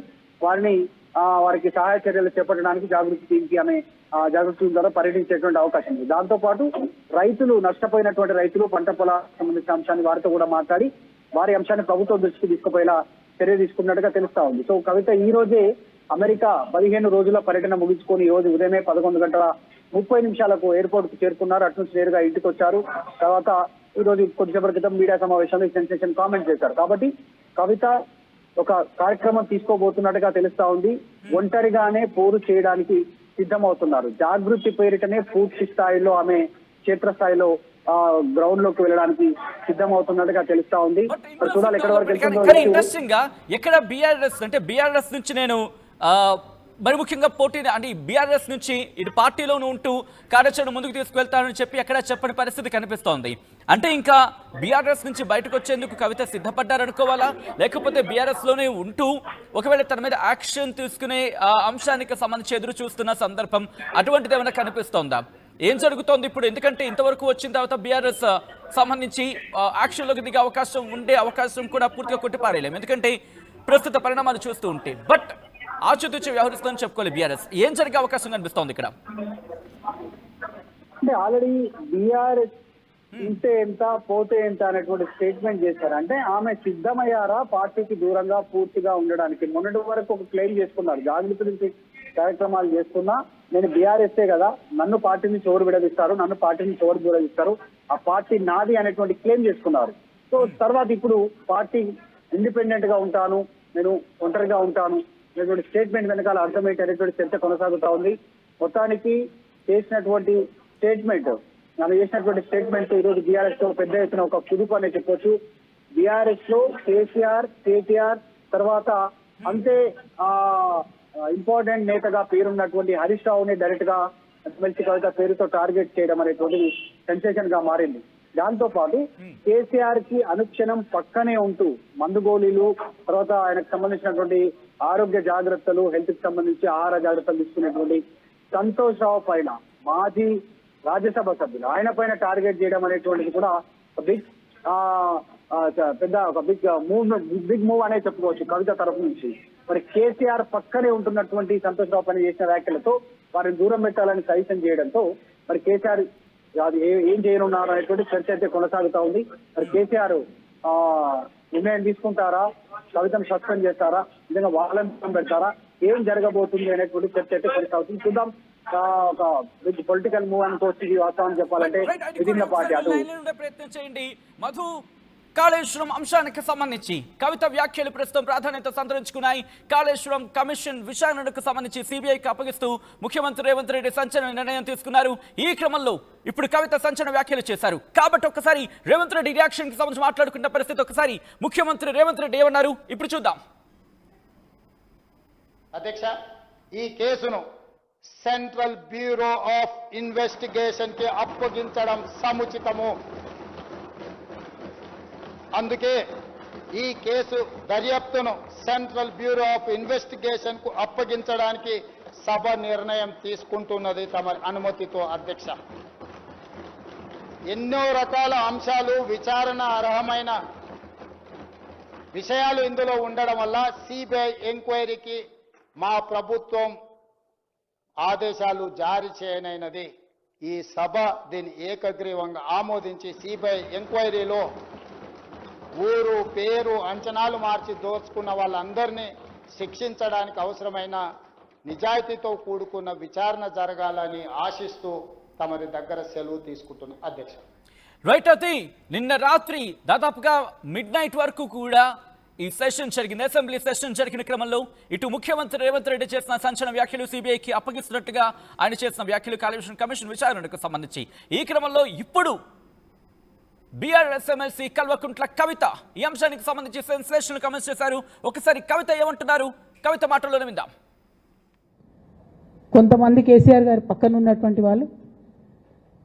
వారికి సహాయ చర్యలు చేపట్టడానికి జాగృతి టీంకి ఆమె జాగృతి టీం ద్వారా పర్యటించేటువంటి అవకాశం ఉంది. దాంతో పాటు నష్టపోయినటువంటి రైతులు పంట పొలాలకు సంబంధించిన అంశాన్ని వారితో కూడా మాట్లాడి వారి అంశాన్ని ప్రభుత్వం దృష్టికి తీసుకుపోయేలా చర్య తీసుకున్నట్టుగా తెలుస్తా ఉంది. సో కవిత ఈ రోజే అమెరికా 15 రోజుల పర్యటన ముగించుకొని ఈ రోజు ఉదయమే 11:30 ఎయిర్పోర్ట్ కు చేరుకున్నారు. అటు నుంచి నేరుగా ఇంటికి వచ్చారు. తర్వాత ఈ రోజు కొద్దిసేపటి క్రితం మీడియా సమావేశంలో సెన్సేషన్ కామెంట్ చేశారు. కాబట్టి కవిత ఒక కార్యక్రమం తీసుకోబోతున్నట్టుగా తెలుస్తా ఉంది. ఒంటరిగానే పోరు చేయడానికి సిద్ధమవుతున్నారు. జాగృతి పేరిటనే పూర్తి స్థాయిలో ఆమె క్షేత్రస్థాయిలో గ్రౌండ్ లోకి వెళ్ళడానికి సిద్ధమవుతున్నట్టుగా తెలుస్తా ఉంది. చూడాలి ఎక్కడ వరకు వెళ్తుందో. ఇంట్రెస్టింగ్ గా ఎక్కడ బీఆర్ఎస్ అంటే బీఆర్ఎస్ నుంచి నేను మరి ముఖ్యంగా పోటీ అంటే బీఆర్ఎస్ నుంచి ఇటు పార్టీలోనూ ఉంటూ కార్యాచరణ ముందుకు తీసుకువెళ్తానని చెప్పి ఎక్కడా చెప్పని పరిస్థితి కనిపిస్తోంది. అంటే ఇంకా బీఆర్ఎస్ నుంచి బయటకు వచ్చేందుకు కవిత సిద్ధపడ్డారనుకోవాలా, లేకపోతే బీఆర్ఎస్ లోనే ఉంటూ ఒకవేళ తన మీద యాక్షన్ తీసుకునే అంశానికి సంబంధించి ఎదురు చూస్తున్న సందర్భం అటువంటిది ఏమైనా కనిపిస్తోందా? ఏం జరుగుతోంది ఇప్పుడు? ఎందుకంటే ఇంతవరకు వచ్చిన తర్వాత బీఆర్ఎస్ సంబంధించి యాక్షన్లోకి దిగే అవకాశం కూడా పూర్తిగా కొట్టిపారేయలేము, ఎందుకంటే ప్రస్తుత పరిణామాలు చూస్తూ ఉంటే. బట్ ఆచితూచి వ్యవహరిస్తుందని చెప్పుకోవాలి బీఆర్ఎస్. ఏం జరిగే అవకాశం కనిపిస్తోంది ఇక్కడ? అంటే ఆల్రెడీ బీఆర్ఎస్ ఇంతే ఎంత పోతే ఎంత అనేటువంటి స్టేట్మెంట్ చేశారు. అంటే ఆమె సిద్ధమయ్యారా పార్టీకి దూరంగా పూర్తిగా ఉండడానికి? మొన్నటి వరకు ఒక క్లెయిమ్ చేసుకున్నారు, జాగృతి నుంచి కార్యక్రమాలు చేస్తున్నా నేను బీఆర్ఎస్ఏ కదా, నన్ను పార్టీ నుంచి ఎవరు విడదీస్తారు, నన్ను పార్టీ నుంచి ఎవరు విడదీస్తారు, ఆ పార్టీ నాది అనేటువంటి క్లెయిమ్ చేసుకున్నారు. సో తర్వాత ఇప్పుడు పార్టీ ఇండిపెండెంట్ గా ఉంటాను, నేను ఒంటరిగా ఉంటాను, స్టేట్మెంట్ వెనకాల అర్థమయ్యేటటువంటి చర్చ కొనసాగుతా ఉంది. మొత్తానికి చేసినటువంటి స్టేట్మెంట్ ఈరోజు బీఆర్ఎస్ లో పెద్ద ఎత్తున ఒక కుదుపు అనే చెప్పొచ్చు. బీఆర్ఎస్ లో కేటీఆర్ తర్వాత అంతే ఇంపార్టెంట్ నేతగా పేరున్నటువంటి హరీష్ రావుని డైరెక్ట్ గా ఎమ్మెల్సీ కవిత పేరుతో టార్గెట్ చేయడం అనేటువంటిది సెన్సేషన్ గా మారింది. దాంతో పాటు కేసీఆర్ కి అనుక్షణం పక్కనే ఉంటూ మందు గోళీలు తర్వాత ఆయనకు సంబంధించినటువంటి ఆరోగ్య జాగ్రత్తలు, హెల్త్ కి సంబంధించి ఆహార జాగ్రత్తలు తీసుకునేటువంటి సంతోష్ రావు పైన, మాజీ రాజ్యసభ సభ్యులు, ఆయన పైన టార్గెట్ చేయడం అనేటువంటిది కూడా బిగ్ మూవ్ అనే చెప్పుకోవచ్చు కవిత తరఫు నుంచి. మరి కేసీఆర్ పక్కనే ఉంటున్నటువంటి సంతోష్ రావు పైన చేసిన వ్యాఖ్యలతో వారిని దూరం పెట్టాలని సజెషన్ చేయడంతో మరి కేసీఆర్ అది ఏం చేయనున్నారు అనేటువంటి చర్చ అయితే కొనసాగుతా ఉంది. మరి కేసీఆర్ నిర్ణయం తీసుకుంటారా, కవితను సస్పెండ్ చేస్తారా, నిజంగా వాళ్ళని దూరం పెడతారా, ఏం జరగబోతుంది అనేటువంటి చర్చ అయితే కొనసాగుతుంది. చూద్దాం. ఒక పొలిటికల్ మూవ్ అనుకోవచ్చు ఇది వాస్తవాన్ని చెప్పాలంటే విభిన్న పార్టీ అటు ప్రయత్నం చేయండి. మధు, కాళేశ్వరం అంశానికి సంబంధించి కవిత వ్యాఖ్యలు ప్రస్తుతం ప్రాధాన్యత సంతరించుకున్నాయి. కాళేశ్వరం కమిషన్ విచారణకు సంబంధించి సిబిఐకి అప్పగిస్తూ ముఖ్యమంత్రి రేవంత్ రెడ్డి సంచలన నిర్ణయం తీసుకున్నారు. ఈ క్రమంలో ఇప్పుడు కవిత సంచలన వ్యాఖ్యలు చేశారు. కాబట్టి ఒకసారి రేవంత్ రెడ్డి రియాక్షన్ కి సంబంధించి మాట్లాడుకున్న పరిస్థితి ఒకసారి ముఖ్యమంత్రి రేవంత్ రెడ్డి ఏమన్నారు ఇప్పుడు చూద్దాం. అధ్యక్ష, ఈ కేసును సెంట్రల్ బ్యూరో ఆఫ్ ఇన్వెస్టిగేషన్ కి అప్పగించడం సముచితము. అందుకే ఈ కేసు దర్యాప్తును సెంట్రల్ బ్యూరో ఆఫ్ ఇన్వెస్టిగేషన్ కు అప్పగించడానికి సభ నిర్ణయం తీసుకుంటున్నది తమ అనుమతితో. అధ్యక్ష, ఎన్నో రకాల అంశాలు, విచారణ అర్హమైన విషయాలు ఇందులో ఉండడం వల్ల సిబిఐ ఎంక్వైరీకి మా ప్రభుత్వం ఆదేశాలు జారీ చేయనైనది. ఈ సభ దీన్ని ఏకగ్రీవంగా ఆమోదించి సిబిఐ ఎంక్వైరీలో ఊరు పేరు అంచనాలు మార్చి దోచుకున్న వాళ్ళందరినీ శిక్షించడానికి అవసరమైన నిజాయితీతో కూడుకున్న విచారణ జరగాలని ఆశిస్తూ తమరి దగ్గర సెలవు తీసుకుంటున్నాం. అధ్యక్ష, రైట్. అది నిన్న రాత్రి దాదాపుగా మిడ్ నైట్ వరకు కూడా ఈ సెషన్ జరిగింది. అసెంబ్లీ సెషన్ జరిగిన క్రమంలో ఇటు ముఖ్యమంత్రి రేవంత్ రెడ్డి చేసిన సంచలన వ్యాఖ్యలు, సిబిఐకి అప్పగిస్తున్నట్టుగా ఆయన చేసిన వ్యాఖ్యలు కాళేశ్వరం కమిషన్ విచారణకు సంబంధించి ఈ క్రమంలో ఇప్పుడు బీఆర్ఎస్ ఎమ్మెల్సీ కల్వకుంట్ల కవిత ఈ అంశానికి సంబంధించి సెన్సేషనల్ కామెంట్స్ చేశారు. ఒకసారి కవిత ఏమంటున్నారు, కవిత మాటల్లోనే విందాం. కొంతమంది కేసీఆర్ గారి పక్కన ఉన్నటువంటి వాళ్ళు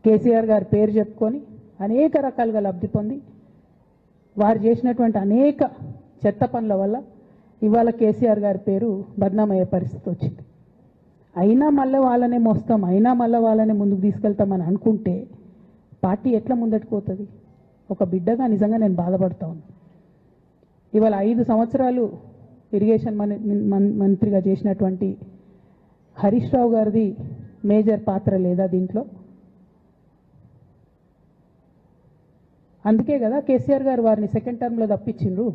కేసీఆర్ గారి పేరు చెప్పుకొని అనేక రకాలుగా లబ్ధి పొంది వారు చేసినటువంటి అనేక చెత్త పనుల వల్ల ఇవాళ కేసీఆర్ గారి పేరు బద్నామయ్యే పరిస్థితి వచ్చింది. అయినా మళ్ళీ వాళ్ళనే మోస్తాం, అయినా మళ్ళీ వాళ్ళనే ముందుకు తీసుకెళ్తామని అనుకుంటే పార్టీ ఎట్లా ముందటికి పోతుంది? ఒక బిడ్డగా నిజంగా నేను బాధపడతా ఉన్నాను. ఇవాళ 5 సంవత్సరాలు ఇరిగేషన్ మంత్రిగా చేసినటువంటి హరీష్ రావు గారిది మేజర్ పాత్ర లేదా దీంట్లో? అందుకే కదా కేసీఆర్ గారు వారిని సెకండ్ టర్మ్లో తప్పించిండ్రు.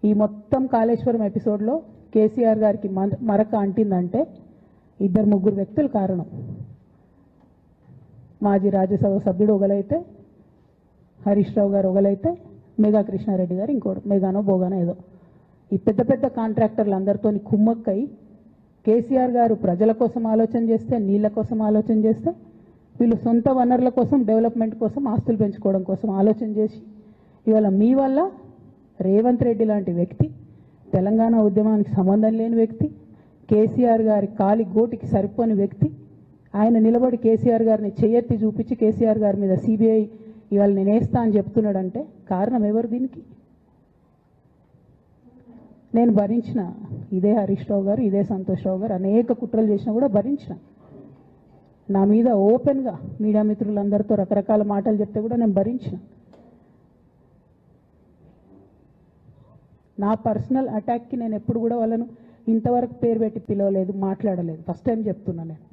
ఈ మొత్తం కాళేశ్వరం ఎపిసోడ్లో కేసీఆర్ గారికి మరక అంటిందంటే 2-3 వ్యక్తులు కారణం. మాజీ రాజ్యసభ సభ్యుడు ఒకలైతే, హరీష్ రావు గారు ఒకలైతే, మెగా కృష్ణారెడ్డి గారు ఇంకోటి, మెగానో బోగానో ఏదో. ఈ పెద్ద పెద్ద కాంట్రాక్టర్లు అందరితో కుమ్మక్కై కేసీఆర్ గారు ప్రజల కోసం ఆలోచన చేస్తే, నీళ్ళ కోసం ఆలోచన చేస్తే, వీళ్ళు సొంత వనరుల కోసం, డెవలప్మెంట్ కోసం, ఆస్తులు పెంచుకోవడం కోసం ఆలోచన చేసి ఇవాళ మీ వల్ల రేవంత్ రెడ్డి లాంటి వ్యక్తి, తెలంగాణ ఉద్యమానికి సంబంధం లేని వ్యక్తి, కేసీఆర్ గారి కాలి గోటికి సరిపోని వ్యక్తి, ఆయన నిలబడి కేసీఆర్ గారిని చేయెత్తి చూపించి కేసీఆర్ గారి మీద సిబిఐ ఇవాళ నేను వేస్తా అని చెప్తున్నాడంటే కారణం ఎవరు దీనికి? నేను భరించిన ఇదే హరీష్ రావు గారు, ఇదే సంతోష్ రావు గారు అనేక కుట్రలు చేసినా కూడా భరించిన. నా మీద ఓపెన్గా మీడియా మిత్రులందరితో రకరకాల మాటలు చెప్తే కూడా నేను భరించిన. నా పర్సనల్ అటాక్కి నేను ఎప్పుడు కూడా వాళ్ళను ఇంతవరకు పేరు పెట్టి పిలవలేదు, మాట్లాడలేదు. ఫస్ట్ టైం చెప్తున్నా. నేను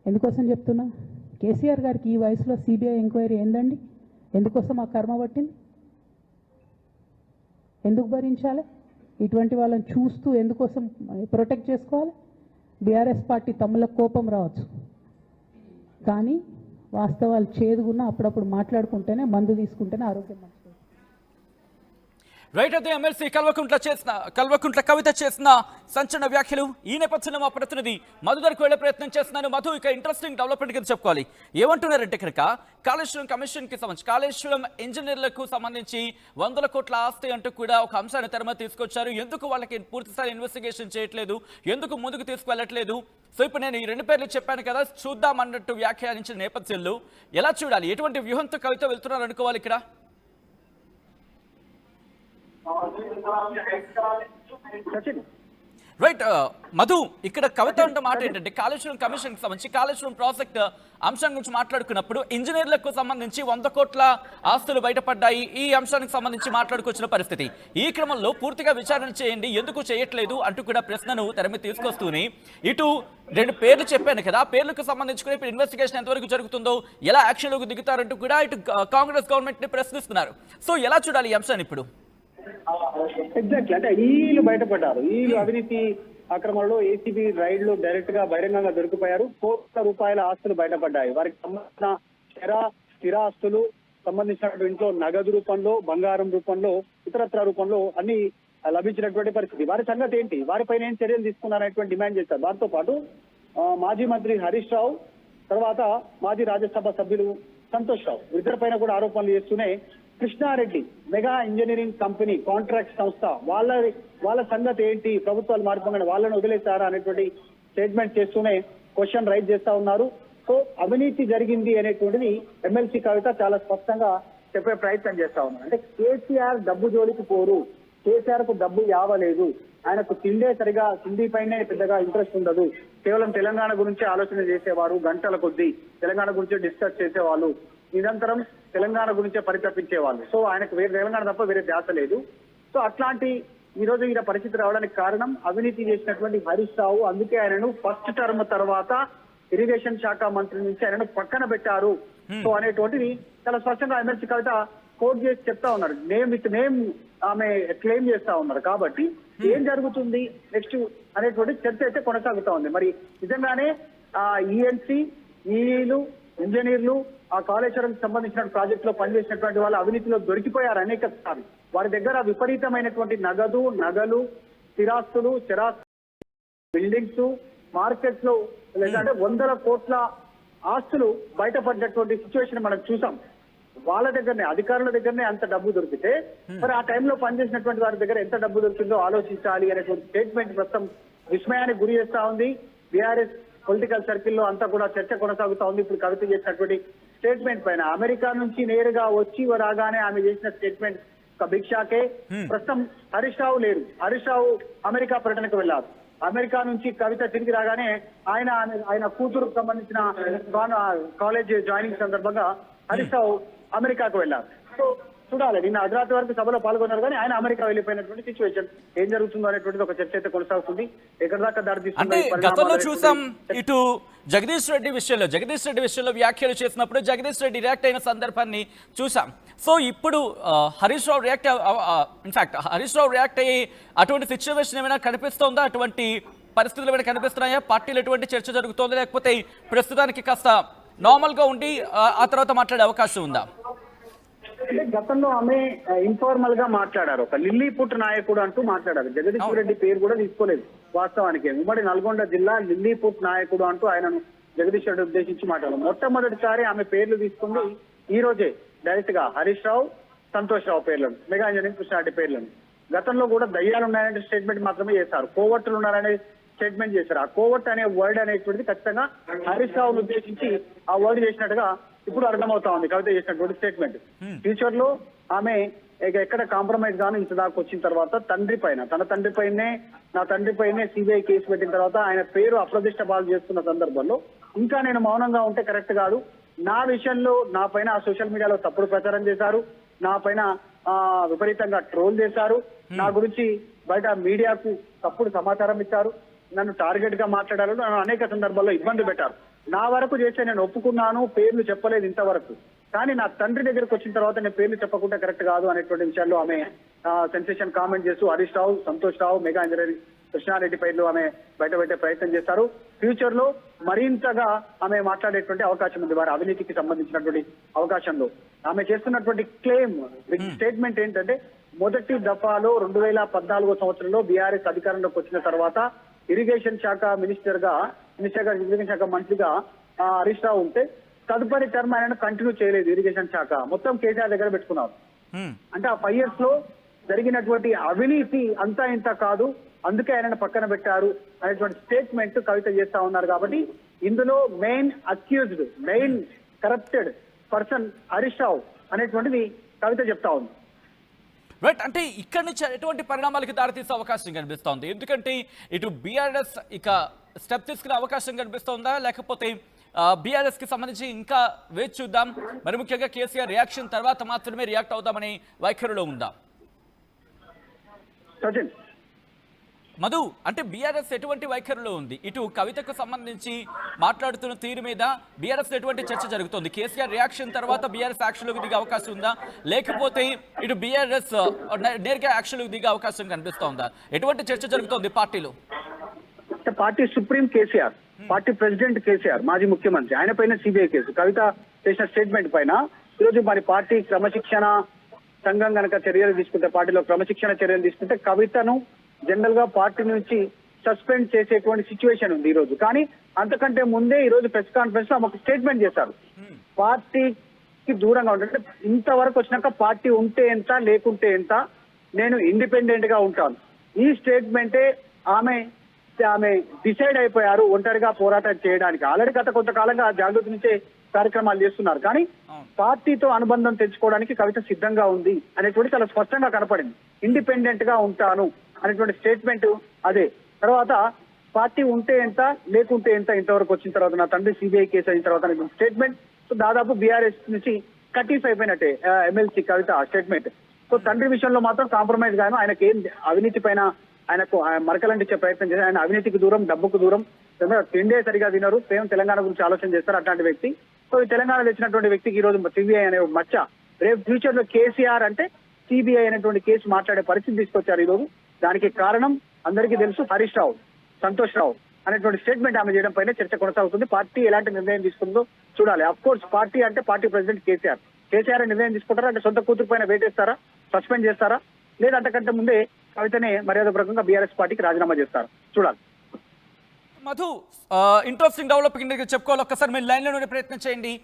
ఎందుకోసం చెప్తున్నా? కేసీఆర్ గారికి ఈ వయసులో సిబిఐ ఎంక్వైరీ ఏందండి? ఎందుకోసం ఆ కర్మ పట్టింది? ఎందుకు భరించాలి? ఇటువంటి వాళ్ళని చూస్తూ ఎందుకోసం ప్రొటెక్ట్ చేసుకోవాలి? బీఆర్ఎస్ పార్టీ తమ్ముల కోపం రావచ్చు, కానీ వాస్తవాలు చేదుగున్నా అప్పుడప్పుడు మాట్లాడుకుంటేనే, మందు తీసుకుంటేనే ఆరోగ్యం మంచిది. రైట్. అయితే ఎమ్మెల్సీ కల్వకుంట్ల కవిత చేసిన సంచలన వ్యాఖ్యలు. ఈ నేపథ్యంలో మా ప్రతినిధి మధు దగ్గరకు వెళ్లే ప్రయత్నం చేస్తున్నాను. మధు, ఇక ఇంట్రెస్టింగ్ డెవలప్మెంట్ కింద చెప్పుకోవాలి. ఏమంటున్నారంటే కనుక కాళేశ్వరం కమిషన్ కి సంబంధించి కాళేశ్వరం ఇంజనీర్లకు సంబంధించి 100 కోట్ల ఆస్తి అంటూ కూడా ఒక అంశాన్ని తెరమ తీసుకొచ్చారు. ఎందుకు వాళ్ళకి పూర్తిస్థాయి ఇన్వెస్టిగేషన్ చేయట్లేదు, ఎందుకు ముందుకు తీసుకువెళ్ళట్లేదు? సో ఇప్పుడు నేను ఈ 2 పేర్లు చెప్పాను కదా, చూద్దాం అన్నట్టు వ్యాఖ్యానించిన నేపథ్యంలో ఎలా చూడాలి? ఎటువంటి వ్యూహంతో కవిత వెళ్తున్నారు అనుకోవాలి ఇక్కడ? రైట్ మధు, ఇక్కడ కవిత అంటే మాట ఏంటంటే కాళేశ్వరం కమిషన్ కి సంబంధించి కాళేశ్వరం ప్రాజెక్ట్ అంశం గురించి మాట్లాడుకున్నప్పుడు ఇంజనీర్లకు సంబంధించి 100 కోట్ల ఆస్తులు బయటపడ్డాయి. ఈ అంశానికి సంబంధించి మాట్లాడుకొచ్చిన పరిస్థితి. ఈ క్రమంలో పూర్తిగా విచారణ చేయండి, ఎందుకు చేయట్లేదు అంటూ కూడా ప్రశ్నను తెరమి తీసుకొస్తూనే ఇటు 2 పేర్లు చెప్పాను కదా, పేర్లకు సంబంధించి కూడా ఇప్పుడు ఇన్వెస్టిగేషన్ ఎంతవరకు జరుగుతుందో, ఎలా యాక్షన్లోకి దిగుతారంటూ కూడా ఇటు కాంగ్రెస్ గవర్నమెంట్ ని ప్రశ్నిస్తున్నారు. సో ఎలా చూడాలి ఈ అంశాన్ని ఇప్పుడు? ఎగ్జాక్ట్లీ, అంటే వీళ్ళు బయటపడ్డారు. వీళ్ళు అవినీతి అక్రమంలో ఏసీబీ రైడ్ లో డైరెక్ట్ గా బహిరంగంగా దొరికిపోయారు. కోట్ల రూపాయల ఆస్తులు బయటపడ్డాయి. వారికి సంబంధించిన స్థిరాస్తులు సంబంధించినటువంటి ఇంట్లో నగదు రూపంలో, బంగారం రూపంలో, ఇతరత్ర రూపంలో అన్ని లభించినటువంటి పరిస్థితి. వారి సంగతి ఏంటి, వారిపైన ఏం చర్యలు తీసుకున్నారనేటువంటి డిమాండ్ చేశారు. దాంతో పాటు మాజీ మంత్రి హరీష్ రావు, తర్వాత మాజీ రాజ్యసభ సభ్యులు సంతోష్ రావు, ఇద్దరిపైన కూడా ఆరోపణలు చేస్తూనే Krishna Reddy mega engineering company contract సంస్థ వాళ్ళ సంగతి ఏంటి, ప్రభుత్వాలు మారిపోగానే వాళ్ళని వదిలేశారా అనేటువంటి స్టేట్మెంట్ చేస్తూనే క్వశ్చన్ రైజ్ చేస్తా ఉన్నారు. సో అవినీతి జరిగింది అనేటువంటిది ఎమ్మెల్సీ కవిత చాలా స్పష్టంగా చెప్పే ప్రయత్నం చేస్తా ఉన్నారు. అంటే కేసీఆర్ డబ్బు జోలికి పోరు, కేసీఆర్ కు డబ్బు యావలేదు, ఆయనకు తిండి పైనే పెద్దగా ఇంట్రెస్ట్ ఉండదు, కేవలం తెలంగాణ గురించి ఆలోచన చేసేవారు, గంటల కొద్దీ తెలంగాణ గురించి డిస్కస్ చేసేవాళ్ళు, నిరంతరం తెలంగాణ గురించే పరితపించేవాళ్ళు. సో ఆయనకు వేరే తెలంగాణ తప్ప వేరే ధ్యాస లేదు. సో అట్లాంటి ఈ రోజు ఈయన పరిస్థితి రావడానికి కారణం అవినీతి చేసినటువంటి హరీష్ రావు. అందుకే ఆయనను ఫస్ట్ టర్మ్ తర్వాత ఇరిగేషన్ శాఖ మంత్రి నుంచి ఆయనను పక్కన పెట్టారు. సో అనేటువంటిది చాలా స్పష్టంగా ఎమ్మెల్సీ కవిత కోట్ చేసి చెప్తా ఉన్నారు. నేమ్ విత్ నేమ్ ఆమె క్లెయిమ్ చేస్తా ఉన్నారు. కాబట్టి ఏం జరుగుతుంది నెక్స్ట్ అనేటువంటి చర్చ అయితే కొనసాగుతా ఉంది. మరి నిజంగానే ఈఎన్సీ, ఈఈలు, ఇంజనీర్లు, ఆ కాళేశ్వరం సంబంధించిన ప్రాజెక్ట్ లో పనిచేసినటువంటి వాళ్ళు అవినీతిలో దొరికిపోయారు అనేక సార్లు. వారి దగ్గర విపరీతమైనటువంటి నగలు, స్థిరాస్తులు, బిల్డింగ్స్, మార్కెట్స్ లో లేదంటే 100 కోట్ల ఆస్తులు బయటపడినటువంటి సిచ్యువేషన్ మనం చూసాం. వాళ్ళ దగ్గరనే, అధికారుల దగ్గరనే అంత డబ్బు దొరికితే మరి ఆ టైంలో పనిచేసినటువంటి వారి దగ్గర ఎంత డబ్బు దొరికిందో ఆలోచించాలి అనేటువంటి స్టేట్మెంట్ మొత్తం విస్మయానికి గురి చేస్తా ఉంది. బీఆర్ఎస్ పొలిటికల్ సర్కిల్లో అంతా కూడా చర్చ కొనసాగుతా ఉంది. ఇప్పుడు కవిత చేసినటువంటి స్టేట్మెంట్ పైన అమెరికా నుంచి నేరుగా వచ్చి రాగానే ఆమె చేసిన స్టేట్మెంట్ ఒక బిగ్ షాకే. ప్రస్తుతం హరీష్ రావు లేరు. హరీష్ రావు అమెరికా పర్యటనకు వెళ్లారు. అమెరికా నుంచి కవిత తిరిగి రాగానే ఆయన కూతురుకు సంబంధించిన కాలేజ్ జాయినింగ్ సందర్భంగా హరీష్ రావు అమెరికాకు వెళ్లారు. సో చూడాలి, నిన్న అర్ధరాత్రి వరకు సభలో పాల్గొన్నారు కానీ ఆయన అమెరికా వెళ్ళిపోయినటువంటి సిచ్యువేషన్. ఏం జరుగుతుందో అనేటువంటిది ఒక చర్చ అయితే కొనసాగుతుంది. ఎక్కడ దాకా దారితీస్తుంది? గతంలో చూసాం ఇటు జగదీష్ రెడ్డి విషయంలో వ్యాఖ్యలు చేసినప్పుడు జగదీష్ రెడ్డి రియాక్ట్ అయిన సందర్భాన్ని చూసాం. సో ఇప్పుడు హరీష్ రావు రియాక్ట్ అయ్యి అటువంటి సిచ్యువేషన్ ఏమైనా కనిపిస్తోందా? అటువంటి పరిస్థితులు ఏమైనా కనిపిస్తున్నాయా? పార్టీలో ఎటువంటి చర్చ జరుగుతోందా, లేకపోతే ప్రస్తుతానికి కాస్త నార్మల్ గా ఉండి ఆ తర్వాత మాట్లాడే అవకాశం ఉందా? అంటే గతంలో ఆమె ఇన్ఫార్మల్ గా మాట్లాడారు. ఒక లిల్లీపుట్ నాయకుడు అంటూ మాట్లాడారు. జగదీష్ రెడ్డి పేరు కూడా తీసుకోలేదు. వాస్తవానికి ఉమ్మడి నల్గొండ జిల్లా లిల్లీపుట్ నాయకుడు అంటూ ఆయనను జగదీష్ రెడ్డి ఉద్దేశించి మాట్లాడారు. మొట్టమొదటిసారి ఆమె పేర్లు తీసుకుంది ఈ రోజే డైరెక్ట్ గా హరీష్ రావు, సంతోష్ రావు పేర్లను, మెగా ఇంజనీరింగ్ కృష్ణారెడ్డి పేర్లను. గతంలో కూడా దయ్యాలు ఉన్నాయనే స్టేట్మెంట్ మాత్రమే చేశారు, కోవర్టులు ఉన్నారనే స్టేట్మెంట్ చేశారు. ఆ కోవర్ట్ అనే వర్డ్ అనేటువంటిది ఖచ్చితంగా హరీష్ రావును ఉద్దేశించి ఆ వర్డ్ చేసినట్టుగా ఇప్పుడు అర్థమవుతా ఉంది కవిత చేసినటువంటి స్టేట్మెంట్. ఫ్యూచర్ లో ఆమె ఎక్కడ కాంప్రమైజ్ గాను ఇంత దాకా వచ్చిన తర్వాత తన తండ్రి పైనే సిబిఐ కేసు పెట్టిన తర్వాత ఆయన పేరు అప్రదిష్ట పాలు చేస్తున్న సందర్భంలో ఇంకా నేను మౌనంగా ఉంటే కరెక్ట్ కాదు, నా విషయంలో నా పైన సోషల్ మీడియాలో తప్పుడు ప్రచారం చేశారు, నా పైన విపరీతంగా ట్రోల్ చేశారు, నా గురించి బయట మీడియాకు తప్పుడు సమాచారం ఇచ్చారు, నన్ను టార్గెట్ గా మాట్లాడారు, నన్ను అనేక సందర్భాల్లో ఇబ్బంది పెట్టారు. నా వరకు చేస్తే నేను ఒప్పుకున్నాను, పేర్లు చెప్పలేదు ఇంతవరకు, కానీ నా తండ్రి దగ్గరకు వచ్చిన తర్వాత నేను పేర్లు చెప్పకుండా కరెక్ట్ కాదు అనేటువంటి విషయాల్లో ఆమె సెన్సేషన్ కామెంట్ చేస్తూ హరీష్ రావు, సంతోష్ రావు, మెగా ఇంజనీరింగ్ కృష్ణారెడ్డి పేర్లు ఆమె బయట పెట్టే ప్రయత్నం చేస్తారు. ఫ్యూచర్ లో మరింతగా ఆమె మాట్లాడేటువంటి అవకాశం ఉంది. వారి అవినీతికి సంబంధించినటువంటి అవకాశంలో ఆమె చేస్తున్నటువంటి క్లెయిమ్ స్టేట్మెంట్ ఏంటంటే మొదటి దఫాలో 2014 సంవత్సరంలో బీఆర్ఎస్ అధికారంలోకి వచ్చిన తర్వాత ఇరిగేషన్ శాఖ ఇరిగేషన్ శాఖ మంత్రిగా హరీష్ రావు ఉంటే తదుపరి టర్మ్ ఆయన కంటిన్యూ చేయలేదు. ఇరిగేషన్ శాఖ మొత్తం కేసీఆర్ దగ్గర పెట్టుకున్నారు. అంటే ఆ 5 years లో జరిగినటువంటి అవినీతి అంతా ఇంత కాదు, అందుకే ఆయనను పక్కన పెట్టారు అనేటువంటి స్టేట్మెంట్ కవిత చేస్తా ఉన్నారు. కాబట్టి ఇందులో main accused, main corrupted person Harish Rao అనేటువంటిది కవిత చెప్తా ఉంది. రైట్, అంటే ఇక్కడి నుంచి ఎటువంటి పరిణామాలకు దారితీసే అవకాశం కనిపిస్తోంది? ఎందుకంటే ఇటు బీఆర్ఎస్ ఇక స్టెప్ తీసుకునే అవకాశం కనిపిస్తోందా, లేకపోతే బీఆర్ఎస్ కి సంబంధించి ఇంకా వేచి చూద్దాం, మరి ముఖ్యంగా కేసీఆర్ రియాక్షన్ తర్వాత మాత్రమే రియాక్ట్ అవుదామనే వైఖరిలో ఉందా? మధు, అంటే బీఆర్ఎస్ ఎటువంటి వైఖరిలో ఉంది? ఇటు కవితకు సంబంధించి మాట్లాడుతున్న తీరు మీద బీఆర్ఎస్ ఎటువంటి చర్చ జరుగుతుంది? కేసీఆర్ రియాక్షన్ తర్వాత బీఆర్ఎస్ యాక్షన్లోకి దిగే అవకాశం ఉందా, లేకపోతే ఇటు బీఆర్ఎస్ నేరుగా యాక్షన్లోకి దిగే అవకాశం కనిపిస్తోందా? ఎటువంటి చర్చ జరుగుతోంది పార్టీలో? Party supreme KCR, party president KCR, మాజీ ముఖ్యమంత్రి, ఆయన పైన సిబిఐ కేసు, కవిత చేసిన స్టేట్మెంట్ పైన ఈరోజు మరి పార్టీ క్రమశిక్షణ సంఘం కనుక చర్యలు తీసుకుంటే, పార్టీలో క్రమశిక్షణ చర్యలు తీసుకుంటే కవితను జనరల్ గా పార్టీ నుంచి సస్పెండ్ చేసేటువంటి సిచ్యువేషన్ ఉంది ఈ రోజు. కానీ అంతకంటే ముందే ఈ రోజు ప్రెస్ కాన్ఫరెన్స్ లో ఒక స్టేట్మెంట్ చేశారు, పార్టీకి దూరంగా ఉంటే ఇంతవరకు వచ్చినాక పార్టీ ఉంటే ఎంత లేకుంటే ఎంత, నేను ఇండిపెండెంట్ గా ఉంటాను. ఈ స్టేట్మెంటే ఆమె డిసైడ్ అయిపోయారు ఒంటరిగా పోరాటం చేయడానికి. ఆల్రెడీ గత కొంతకాలంగా జాగృతి నుంచే కార్యక్రమాలు చేస్తున్నారు, కానీ పార్టీతో అనుబంధం తెచ్చుకోవడానికి కవిత సిద్ధంగా ఉంది అనేటువంటి చాలా స్పష్టంగా కనపడింది. ఇండిపెండెంట్ గా ఉంటాను అనేటువంటి స్టేట్మెంట్ అదే. తర్వాత పార్టీ ఉంటే ఎంత లేకుంటే ఎంత, ఇంతవరకు వచ్చిన తర్వాత నా తండ్రి సిబిఐ కేసు అయిన తర్వాత స్టేట్మెంట్. సో దాదాపు బీఆర్ఎస్ నుంచి కటీఫ్ అయిపోయినట్టే ఎమ్మెల్సీ కవిత స్టేట్మెంట్. సో తండ్రి విషయంలో మాత్రం కాంప్రమైజ్ గాను, ఆయనకి ఏం అవినీతి పైన ఆయనకు మరకలంటించే ప్రయత్నం చేశారు. ఆయన అవినీతికి దూరం, డబ్బుకు దూరం, తిండే సరిగా తినరు, సేమ్ తెలంగాణ గురించి ఆలోచన చేస్తారు అట్లాంటి వ్యక్తి. సో ఈ తెలంగాణలో వచ్చినటువంటి వ్యక్తికి ఈ రోజు సిబిఐ అనే మచ్చ, రేపు ఫ్యూచర్ లో కేసీఆర్ అంటే సిబిఐ అనేటువంటి కేసు మాట్లాడే పరిస్థితి తీసుకొచ్చారు ఈ రోజు. దానికి కారణం అందరికీ తెలుసు, హరీష్ రావు, సంతోష్ రావు అనేటువంటి స్టేట్మెంట్ ఆమె చేయడం పైన చర్చ కొనసాగుతుంది. పార్టీ ఎలాంటి నిర్ణయం తీసుకుందో చూడాలి. అఫ్ కోర్స్ పార్టీ అంటే పార్టీ ప్రెసిడెంట్ కేసీఆర్ నిర్ణయం తీసుకుంటారా, అంటే సొంత కూతురు పైన వేటేస్తారా, సస్పెండ్ చేస్తారా, లేదా అంతకంటే ముందే కవితనే మర్యాదపూర్వకంగా బీఆర్ఎస్ పార్టీకి రాజీనామా చేస్తారు, చూడాలి. మధు, ఇంట్రెస్టింగ్ డెవలపింగ్ చెప్పుకోవాలి, ఒక్కసారి మీరు లైన్లోనే ప్రయత్నం చేయండి.